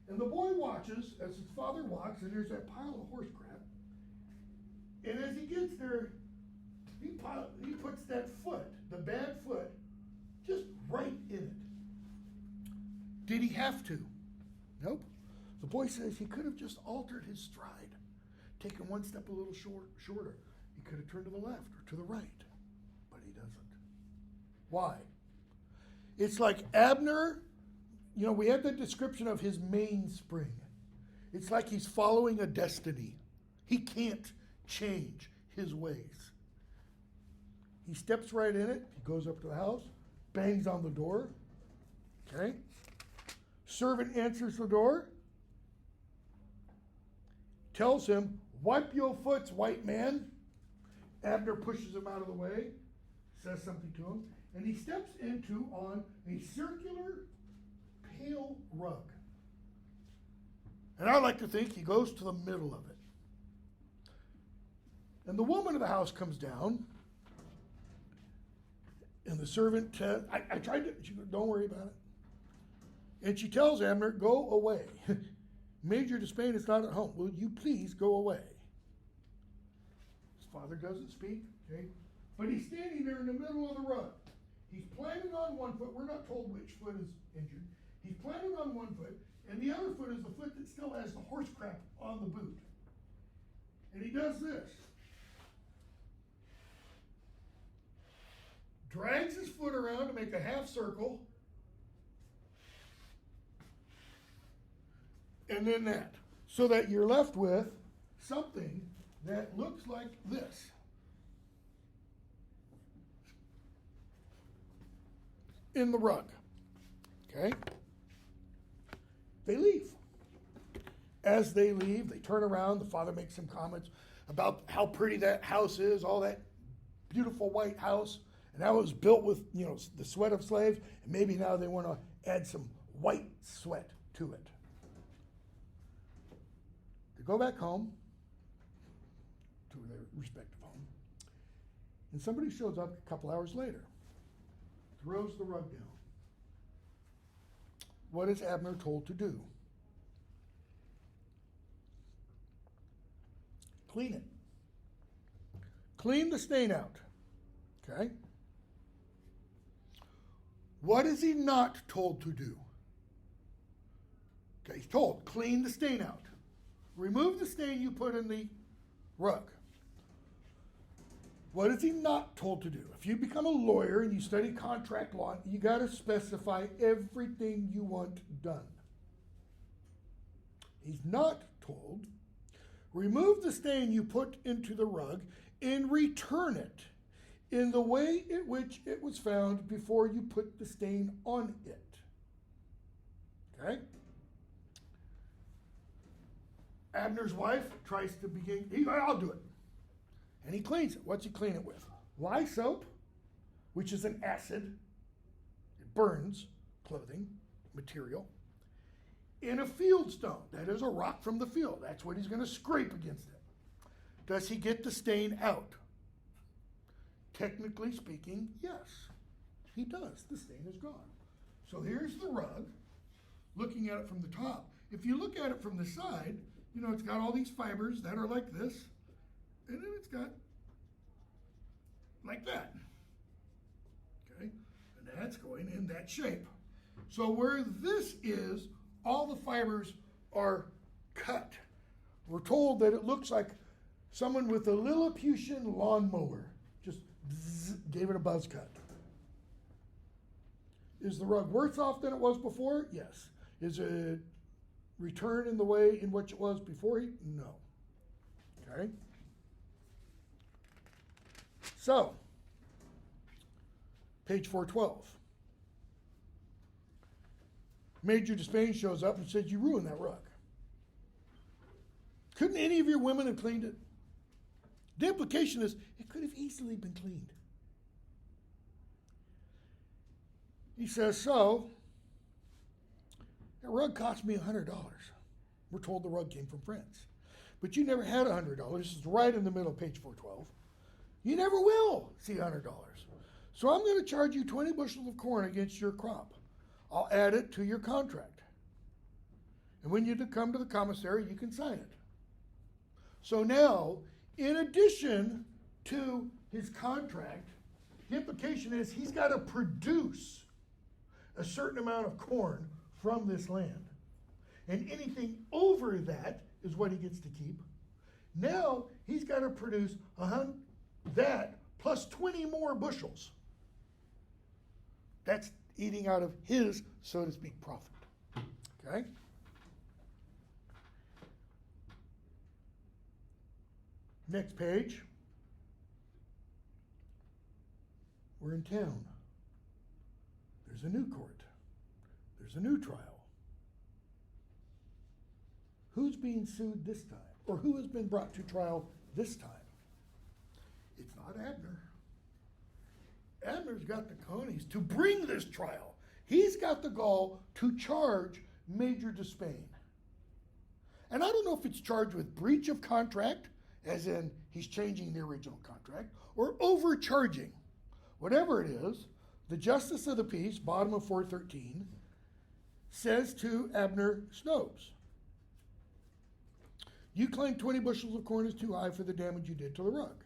And the boy watches as his father walks, and there's that pile of horse crap. And as he gets there, he puts that foot, the bad foot, just right in it. Did he have to? Nope. The boy says he could have just altered his stride, taken one step a little shorter. He could have turned to the left or to the right, but he doesn't. Why? It's like Abner, we had the description of his mainspring. It's like he's following a destiny. He can't change his ways. He steps right in it. He goes up to the house, bangs on the door. Okay? Servant answers the door, tells him, wipe your foots, white man. Abner pushes him out of the way, says something to him, and he steps on a circular, pale rug. And I like to think he goes to the middle of it. And the woman of the house comes down, and the servant says, I tried to, she goes, don't worry about it. And she tells Abner, go away. Major Despain is not at home. Will you please go away? His father doesn't speak, okay? But he's standing there in the middle of the rug. He's planted on one foot. We're not told which foot is injured. He's planted on one foot, and the other foot is the foot that still has the horse crap on the boot. And he does this. Drags his foot around to make a half circle. And then that. So that you're left with something that looks like this. In the rug. Okay? They leave. As they leave, they turn around. The father makes some comments about how pretty that house is, all that beautiful white house, and how it was built with, the sweat of slaves, and maybe now they want to add some white sweat to it. They go back home to their respective home, and somebody shows up a couple hours later, throws the rug down. What is Abner told to do? Clean it. clean the stain out. Okay? What is he not told to do? Okay, he's told, clean the stain out. Remove the stain you put in the rug. What is he not told to do? If you become a lawyer and you study contract law, you got to specify everything you want done. He's not told, remove the stain you put into the rug and return it in the way in which it was found before you put the stain on it. Okay? Abner's wife tries to begin, I'll do it. And he cleans it. What's he clean it with? Lye soap, which is an acid. It burns clothing material. In a field stone. That is a rock from the field. That's what he's going to scrape against it. Does he get the stain out? Technically speaking, yes. He does. The stain is gone. So here's the rug. Looking at it from the top. If you look at it from the side, you know, it's got all these fibers that are like this. And then it's got like that. Okay? And that's going in that shape. So where this is, all the fibers are cut. We're told that it looks like someone with a Lilliputian lawnmower just gave it a buzz cut. Is the rug worse off than it was before? Yes. Is it returned in the way in which it was before? No. Okay? So, page 412. Major Despain shows up and says, you ruined that rug. Couldn't any of your women have cleaned it? The implication is, it could have easily been cleaned. He says, so, that rug cost me $100. We're told the rug came from France. But you never had $100. This is right in the middle of page 412. You never will see $100. So I'm going to charge you 20 bushels of corn against your crop. I'll add it to your contract. And when you come to the commissary, you can sign it. So now, in addition to his contract, the implication is he's got to produce a certain amount of corn from this land. And anything over that is what he gets to keep. Now, he's got to produce that plus 20 more bushels. That's eating out of his, so to speak, profit. Okay? Next page. We're in town. There's a new court. There's a new trial. Who's being sued this time? Or who has been brought to trial this time? It's not Abner. Abner's got the cojones to bring this trial. He's got the gall to charge Major Despain. And I don't know if it's charged with breach of contract, as in he's changing the original contract, or overcharging. Whatever it is, the Justice of the Peace, bottom of 413, says to Abner Snopes, you claim 20 bushels of corn is too high for the damage you did to the rug.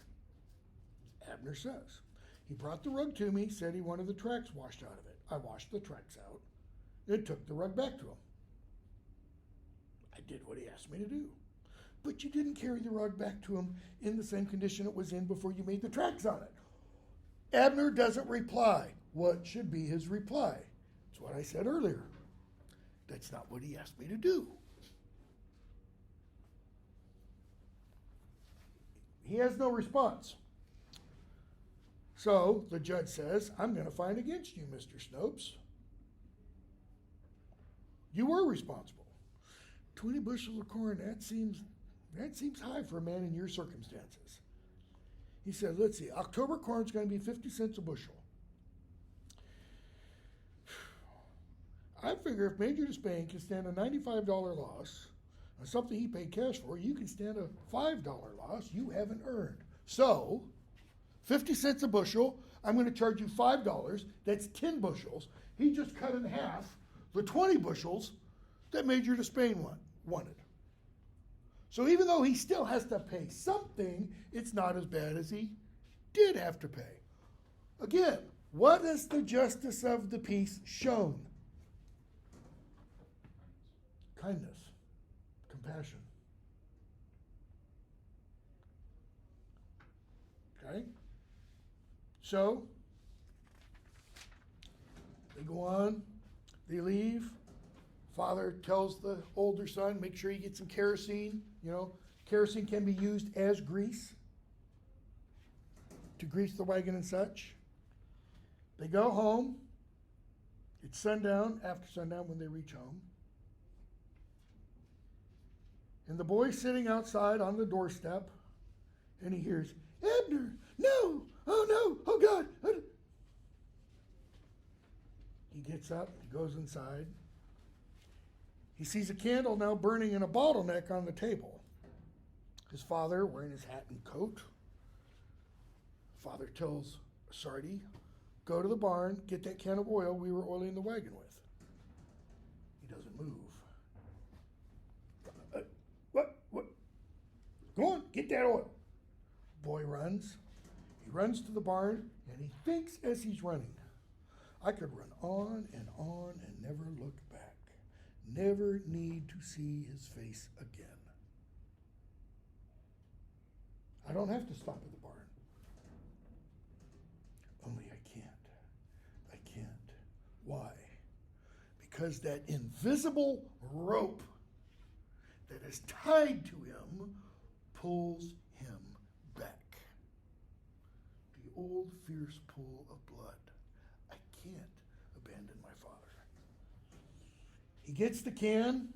Abner says, he brought the rug to me, said he wanted the tracks washed out of it. I washed the tracks out and took the rug back to him. I did what he asked me to do. But you didn't carry the rug back to him in the same condition it was in before you made the tracks on it. Abner doesn't reply. What should be his reply? It's what I said earlier. That's not what he asked me to do. He has no response. So the judge says, I'm going to find against you, Mr. Snopes. You were responsible. 20 bushels of corn, that seems high for a man in your circumstances. He said, let's see, October corn's going to be 50 cents a bushel. I figure if Major Despain can stand a $95 loss on something he paid cash for, you can stand a $5 loss you haven't earned. So, 50 cents a bushel, I'm going to charge you $5. That's 10 bushels. He just cut in half the 20 bushels that Major Despain wanted. So even though he still has to pay something, it's not as bad as he did have to pay. Again, what is the justice of the peace shown? Kindness, compassion. Okay? So, they go on, they leave. Father tells the older son, make sure you get some kerosene. You know, kerosene can be used as grease to grease the wagon and such. They go home. It's sundown, after sundown when they reach home. And the boy's sitting outside on the doorstep, and he hears, Abner, no, oh no, oh God. He gets up, he goes inside. He sees a candle now burning in a bottleneck on the table. His father, wearing his hat and coat. Father tells Sardi, go to the barn, get that can of oil we were oiling the wagon with. He doesn't move. What? Go on, get that oil. Boy runs. He runs to the barn, and he thinks as he's running, I could run on and never look back. Never need to see his face again. I don't have to stop at the barn. Only I can't. Why? Because that invisible rope that is tied to him pulls him back. The old fierce pull of blood. I can't abandon my father. He gets the can.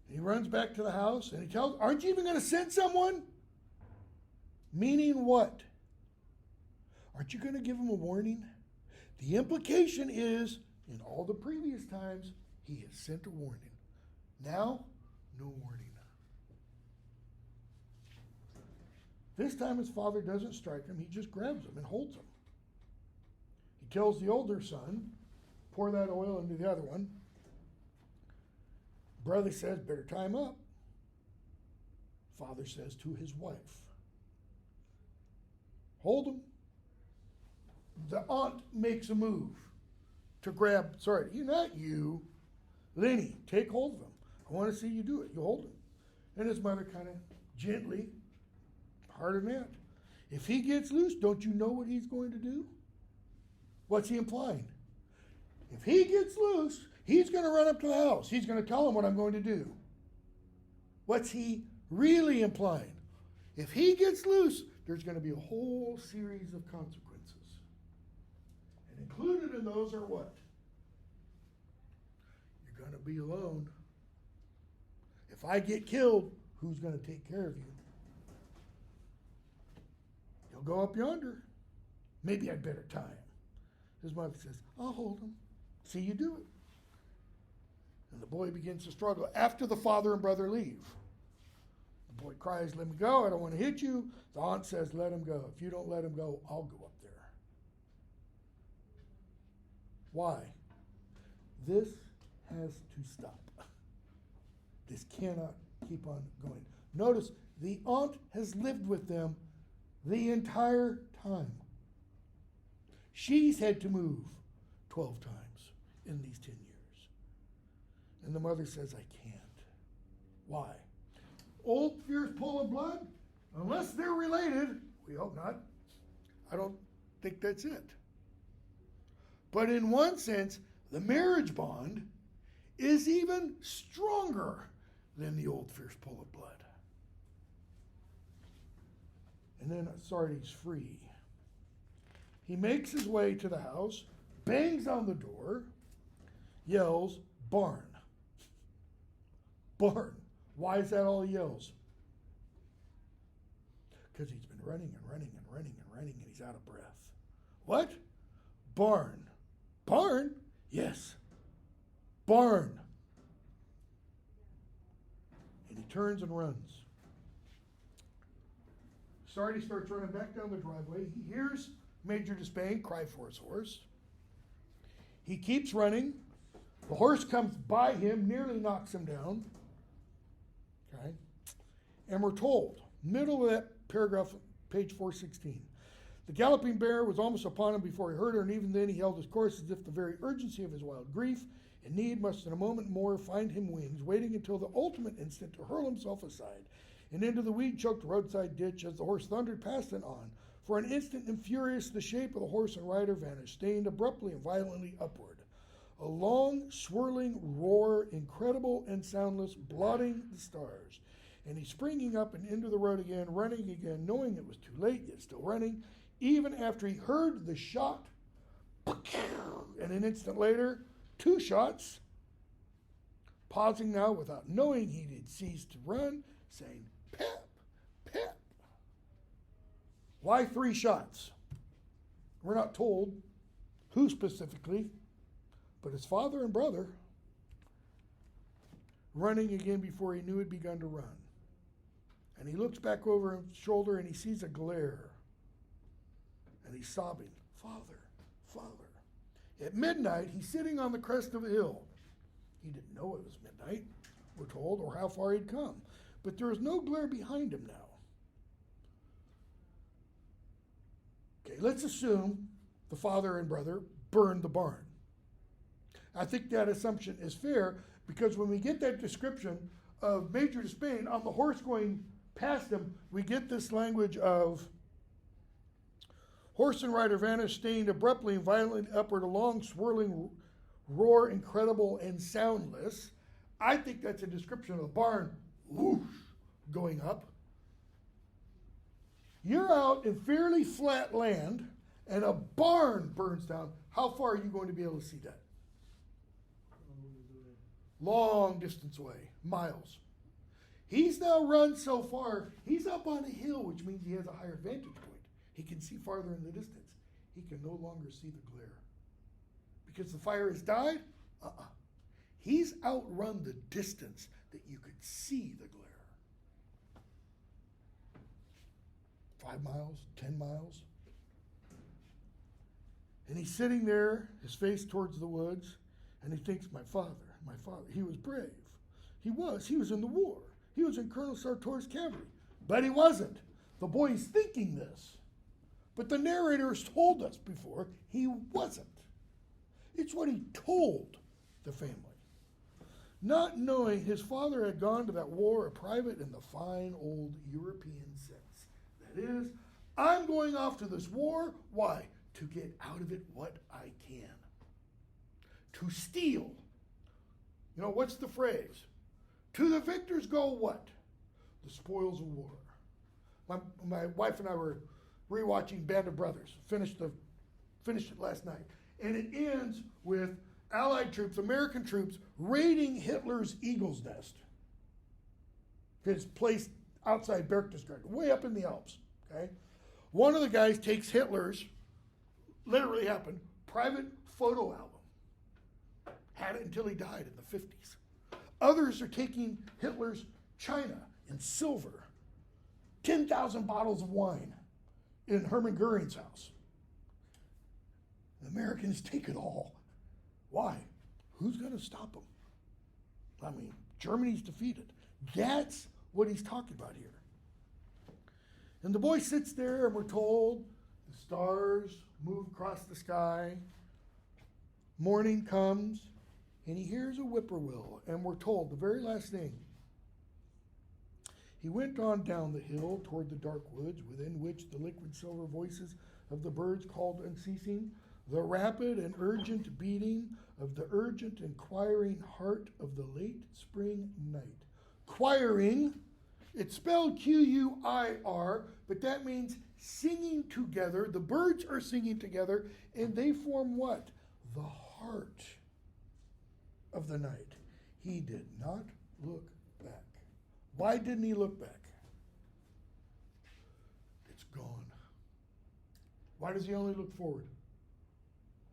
He runs back to the house and he tells, aren't you even going to send someone? Meaning what? Aren't you going to give him a warning? The implication is, in all the previous times, he has sent a warning. Now, no warning. This time his father doesn't strike him, he just grabs him and holds him. He tells the older son, pour that oil into the other one. Brother says, better tie him up. Father says to his wife, hold him. The aunt makes a move to grab, not you. Lenny, take hold of him. I want to see you do it. You hold him. And his mother kind of gently, harder than that. If he gets loose, don't you know what he's going to do? What's he implying? If he gets loose, he's going to run up to the house. He's going to tell him what I'm going to do. What's he really implying? If he gets loose, there's going to be a whole series of consequences. And included in those are what? You're going to be alone. If I get killed, who's going to take care of you? He'll go up yonder. Maybe I'd better tie him. His mother says, I'll hold him. See you do it. And the boy begins to struggle after the father and brother leave. The boy cries, let me go. I don't want to hit you. The aunt says, let him go. If you don't let him go, I'll go up there. Why? This has to stop. This cannot keep on going. Notice, the aunt has lived with them the entire time. She's had to move 12 times in these 10 years. And the mother says, I can't. Why? Old fierce pull of blood? Unless they're related, we hope not. I don't think that's it. But in one sense, the marriage bond is even stronger than the old fierce pull of blood. And then Sardi's free. He makes his way to the house, bangs on the door, yells, barn. Barn. Why is that all he yells? Because he's been running and he's out of breath. What? Barn. Barn? Yes. Barn. And he turns and runs. Sardi starts running back down the driveway. He hears Major Despain cry for his horse. He keeps running. The horse comes by him, nearly knocks him down. Okay? And we're told, middle of that paragraph, page 416, the galloping bear was almost upon him before he heard her, and even then he held his course as if the very urgency of his wild grief and need must in a moment more find him wings, waiting until the ultimate instant to hurl himself aside and into the weed-choked roadside ditch as the horse thundered past and on. For an instant and furious, the shape of the horse and rider vanished, stained abruptly and violently upward. A long, swirling roar, incredible and soundless, blotting the stars. And he springing up and into the road again, running again, knowing it was too late, yet still running, even after he heard the shot, and an instant later, 2 shots, pausing now without knowing he had ceased to run, saying, "Pep, pep." Why 3 shots? We're not told who specifically, but his father and brother running again before he knew he'd begun to run. And he looks back over his shoulder and he sees a glare. And he's sobbing, "Father, Father." At midnight, he's sitting on the crest of a hill. He didn't know it was midnight, we're told, or how far he'd come. But there is no glare behind him now. Okay, let's assume the father and brother burned the barn. I think that assumption is fair because when we get that description of Major Despain on the horse going past him, we get this language of horse and rider vanished, stained abruptly and violently upward, a long swirling roar, incredible and soundless. I think that's a description of the barn whoosh, going up. You're out in fairly flat land and a barn burns down. How far are you going to be able to see that? Long distance away, miles. He's now run so far, he's up on a hill, which means he has a higher vantage point. He can see farther in the distance. He can no longer see the glare. Because the fire has died? He's outrun the distance that you could see the glare. 5 miles, 10 miles. And he's sitting there, his face towards the woods, and he thinks, my father, he was brave. He was in the war. He was in Colonel Sartor's cavalry. But he wasn't. The boy's thinking this. But the narrator has told us before he wasn't. It's what he told the family. Not knowing his father had gone to that war a private in the fine old European sense. That is, I'm going off to this war. Why? To get out of it what I can. To steal. You know, what's the phrase? To the victors go what? The spoils of war. My wife and I were rewatching Band of Brothers. Finished it last night. And it ends with Allied troops, American troops, raiding Hitler's Eagle's Nest. His place outside Berchtesgaden, way up in the Alps. Okay? One of the guys takes Hitler's, literally happened, private photo album. Had it until he died in the 50s. Others are taking Hitler's china in silver. 10,000 bottles of wine in Hermann Goering's house. The Americans take it all. Why? Who's going to stop them? I mean, Germany's defeated. That's what he's talking about here. And the boy sits there, and we're told the stars move across the sky. Morning comes, and he hears a whippoorwill, and we're told the very last thing. He went on down the hill toward the dark woods, within which the liquid silver voices of the birds called unceasing, the rapid and urgent beating of the urgent inquiring heart of the late spring night. Quiring, it's spelled Q-U-I-R, but that means singing together. The birds are singing together, and they form what? The heart of the night. He did not look back. Why didn't he look back? It's gone. Why does he only look forward?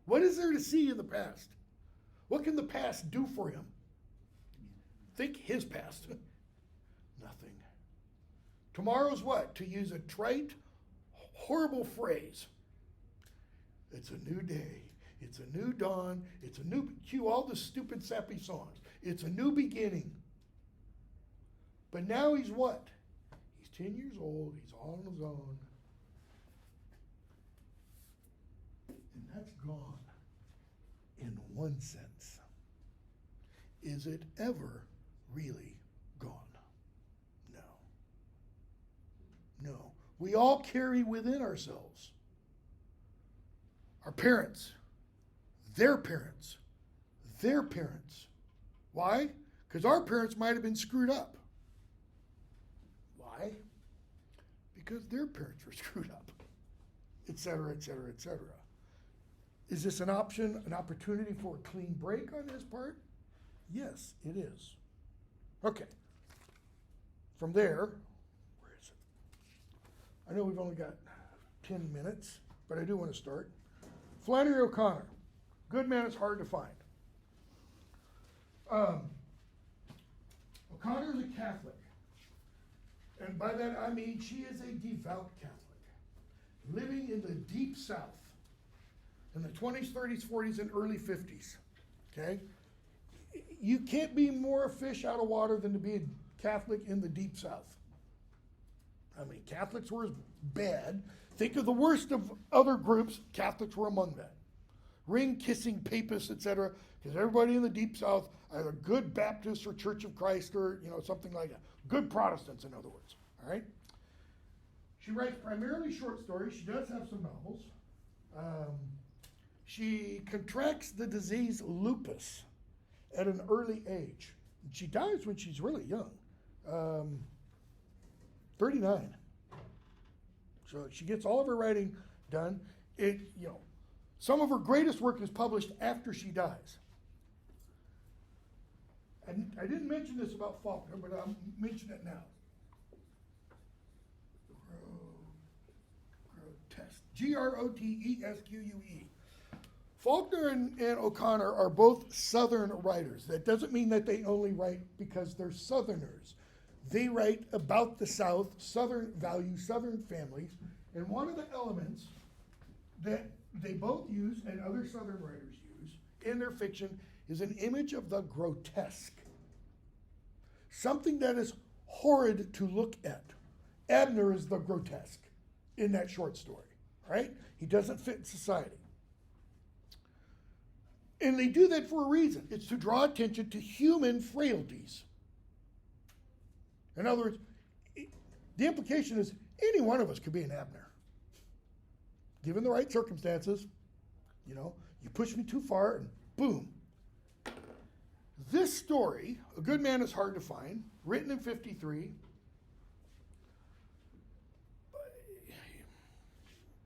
What is there to see in the past? What can the past do for him? Think his past. Nothing. Tomorrow's what? To use a trite, horrible phrase. It's a new day. It's a new dawn. It's a new, cue all the stupid sappy songs. It's a new beginning. But now he's what? He's 10 years old, he's all on his own. And that's gone in one sense. Is it ever really gone? No. No. We all carry within ourselves our parents, their parents, their parents. Why? Because our parents might have been screwed up. Why? Because their parents were screwed up, etc., etc., etc. Is this an option, an opportunity for a clean break on his part? Yes, it is. Okay. From there, where is it? I know we've only got 10 minutes, but I do want to start. Flannery O'Connor. Good man is hard to find. O'Connor is a Catholic. And by that I mean she is a devout Catholic, living in the deep South in the 20s, 30s, 40s, and early 50s. Okay? You can't be more a fish out of water than to be a Catholic in the deep South. I mean, Catholics were as bad. Think of the worst of other groups, Catholics were among that. Ring-kissing papists, etc., because everybody in the deep South, either good Baptists or Church of Christ or, something like that. Good Protestants, in other words, all right? She writes primarily short stories. She does have some novels. She contracts the disease lupus at an early age. She dies when she's really young, 39. So she gets all of her writing done. Some of her greatest work is published after she dies. And I didn't mention this about Faulkner, but I'll mention it now. Grotesque. Grotesque. Faulkner and O'Connor are both Southern writers. That doesn't mean that they only write because they're Southerners. They write about the South, Southern values, Southern families, and one of the elements that they both use and other Southern writers use in their fiction is an image of the grotesque. Something that is horrid to look at. Abner is the grotesque in that short story, right? He doesn't fit in society. And they do that for a reason. It's to draw attention to human frailties. In other words, the implication is any one of us could be an Abner. Given the right circumstances, you push me too far and boom. This story, A Good Man is Hard to Find, written in 53.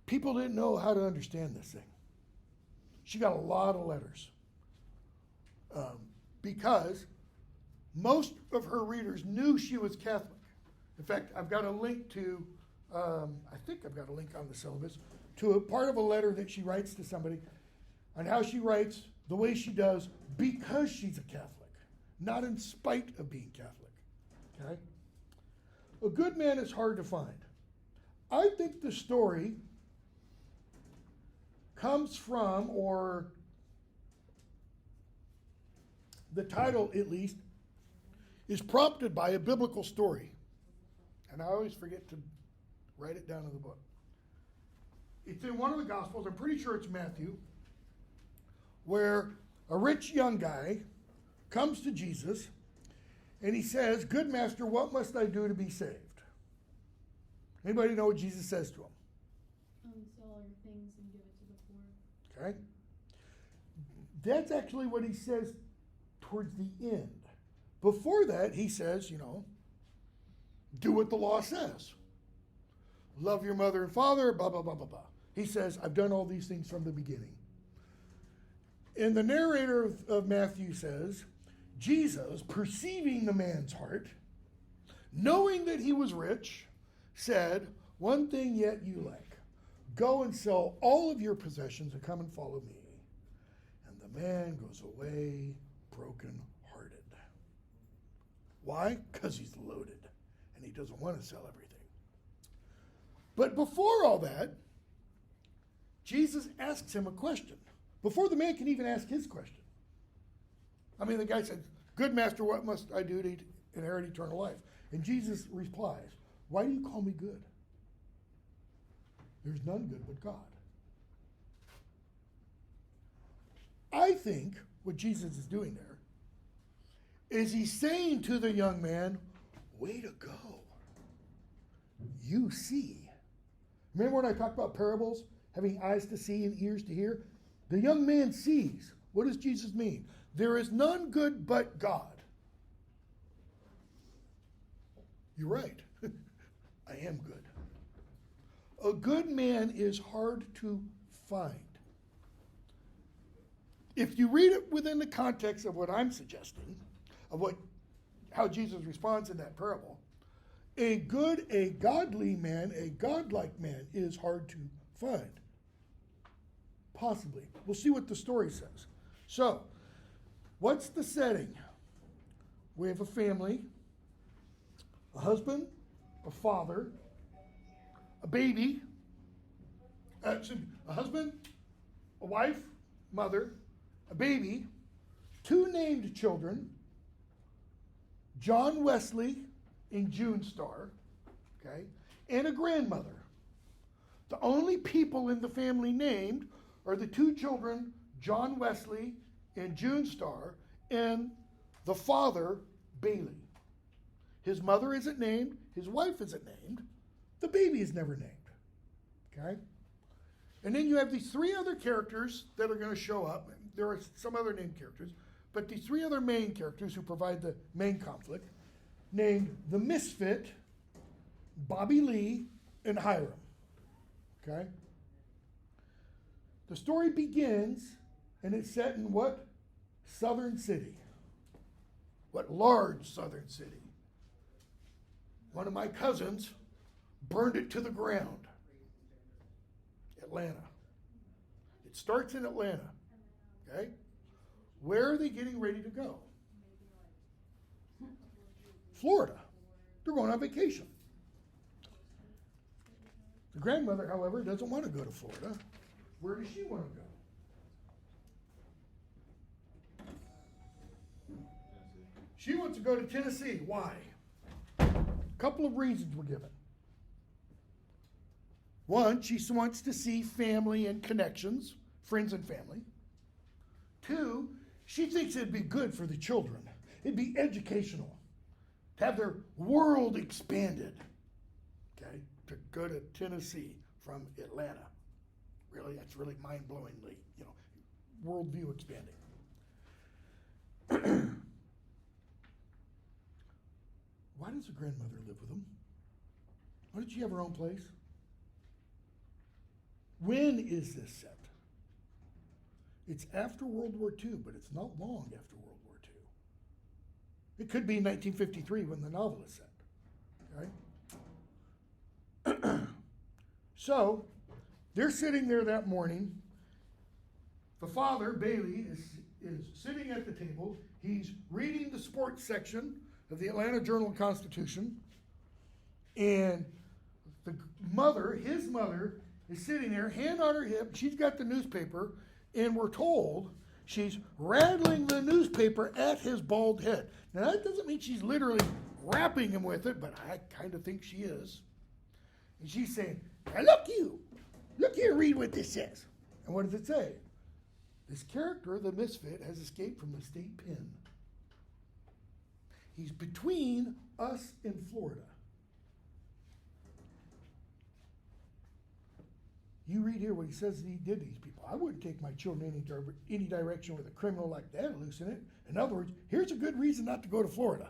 People didn't know how to understand this thing. She got a lot of letters because most of her readers knew she was Catholic. In fact, I've got a link to, I think I've got a link on the syllabus, to a part of a letter that she writes to somebody on how she writes the way she does because she's a Catholic, not in spite of being Catholic. Okay? A Good Man is Hard to Find. I think the story comes from, or the title at least, is prompted by a biblical story. And I always forget to write it down in the book. It's in one of the Gospels, I'm pretty sure it's Matthew, where a rich young guy comes to Jesus and he says, "Good master, what must I do to be saved?" Anybody know what Jesus says to him? Sell all your things and give it to the poor. Okay? That's actually what he says towards the end. Before that, he says, do what the law says. Love your mother and father, blah, blah, blah, blah, blah. He says, I've done all these things from the beginning. And the narrator of Matthew says, Jesus, perceiving the man's heart, knowing that he was rich, said, "One thing yet you lack. Go and sell all of your possessions and come and follow me." And the man goes away broken-hearted. Why? Because he's loaded and he doesn't want to sell everything. But before all that, Jesus asks him a question. Before the man can even ask his question. I mean, the guy said, "Good master, what must I do to inherit eternal life?" And Jesus replies, why do you call me good? There's none good but God. I think what Jesus is doing there is he's saying to the young man, way to go. You see. Remember when I talked about parables, having eyes to see and ears to hear? The young man sees. What does Jesus mean? There is none good but God. You're right. I am good. A good man is hard to find. If you read it within the context of what I'm suggesting, of how Jesus responds in that parable, a godly man, a godlike man is hard to find. Possibly. We'll see what the story says. So, what's the setting? We have a family, a husband, a father, a baby, a husband, a wife, mother, a baby, two named children, John Wesley and June Star, okay, and a grandmother. The only people in the family named are the two children, John Wesley and June Star, and the father, Bailey. His mother isn't named, his wife isn't named, the baby is never named, okay? And then you have these three other characters that are going to show up. There are some other named characters, but these three other main characters who provide the main conflict, named the Misfit, Bobby Lee, and Hiram, okay? The story begins, and it's set in what? Southern city. What large southern city? One of my cousins burned it to the ground. Atlanta. It starts in Atlanta. Okay? Where are they getting ready to go? Florida. They're going on vacation. The grandmother, however, doesn't want to go to Florida. Where does she want to go? She wants to go to Tennessee. Why? A couple of reasons were given. One, she wants to see family and connections, friends and family. Two, she thinks it'd be good for the children. It'd be educational to have their world expanded. Okay, to go to Tennessee from Atlanta. Really, that's really mind-blowingly, worldview expanding. Why does the grandmother live with them? Why did she have her own place? When is this set? It's after World War II, but it's not long after World War II. It could be 1953 when the novel is set. Okay? So, they're sitting there that morning. The father, Bailey, is sitting at the table. He's reading the sports section of the Atlanta Journal-Constitution. And the mother, his mother, is sitting there, hand on her hip. She's got the newspaper, and we're told she's rattling the newspaper at his bald head. Now, that doesn't mean she's literally rapping him with it, but I kind of think she is. And she's saying, now look here, read what this says. And what does it say? This character, the misfit, has escaped from the state pen. He's between us and Florida. You read here what he says that he did to these people. I wouldn't take my children any direction with a criminal like that loose in it. In other words, here's a good reason not to go to Florida.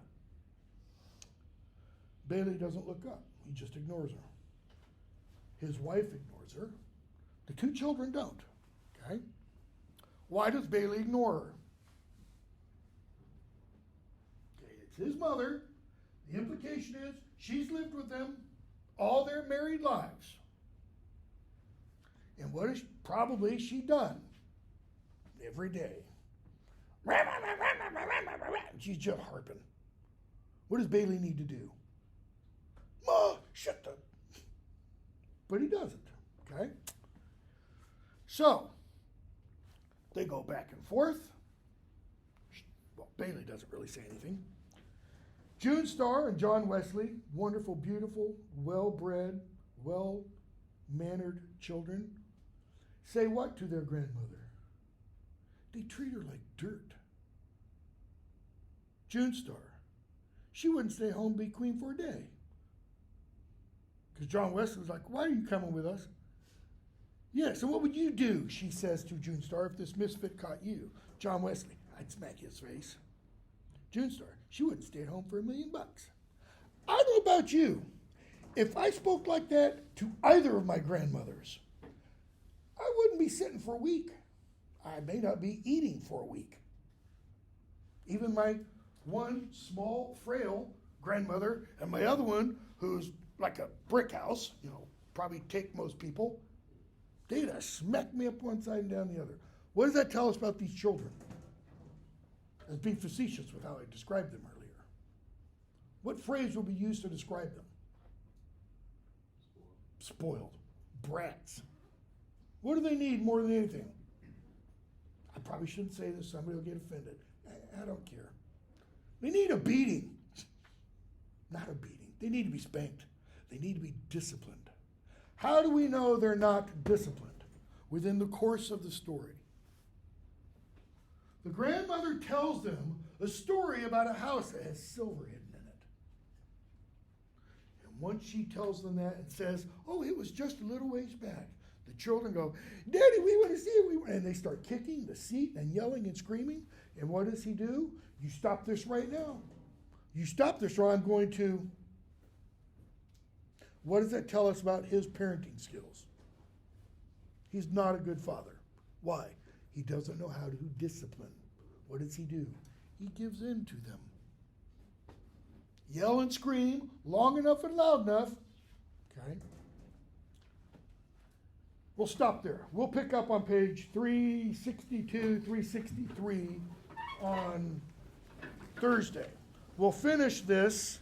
Bailey doesn't look up. He just ignores her. His wife ignores her. The two children don't. Okay? Why does Bailey ignore her? Okay, it's his mother. The implication is she's lived with them all their married lives. And what has probably she done every day? She's just harping. What does Bailey need to do? Ma, shut the... But he doesn't, okay? So, they go back and forth. Well, Bailey doesn't really say anything. June Star and John Wesley, wonderful, beautiful, well-bred, well-mannered children, say what to their grandmother? They treat her like dirt. June Star, she wouldn't stay home and be queen for a day. Because John Wesley was like, why are you coming with us? Yes, and what would you do, she says to June Star, if this misfit caught you? John Wesley, I'd smack his face. June Star, she wouldn't stay at home for $1 million. I don't know about you. If I spoke like that to either of my grandmothers, I wouldn't be sitting for a week. I may not be eating for a week. Even my one small, frail grandmother and my other one, who's like a brick house, probably take most people, they'd have smacked me up one side and down the other. What does that tell us about these children? As being facetious with how I described them earlier. What phrase will be used to describe them? Spoiled. Brats. What do they need more than anything? I probably shouldn't say this, somebody will get offended. I don't care. They need a beating. Not a beating. They need to be spanked. They need to be disciplined. How do we know they're not disciplined? Within the course of the story. The grandmother tells them a story about a house that has silver hidden in it. And once she tells them that and says, oh, it was just a little ways back, the children go, Daddy, we want to see it. And they start kicking the seat and yelling and screaming. And what does he do? You stop this right now. You stop this or I'm going to. What does that tell us about his parenting skills? He's not a good father. Why? He doesn't know how to discipline. What does he do? He gives in to them. Yell and scream long enough and loud enough. Okay? We'll stop there. We'll pick up on page 362, 363 on Thursday. We'll finish this.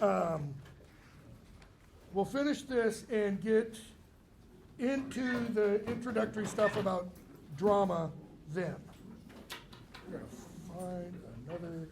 We'll finish this and get into the introductory stuff about drama then. We're going to find another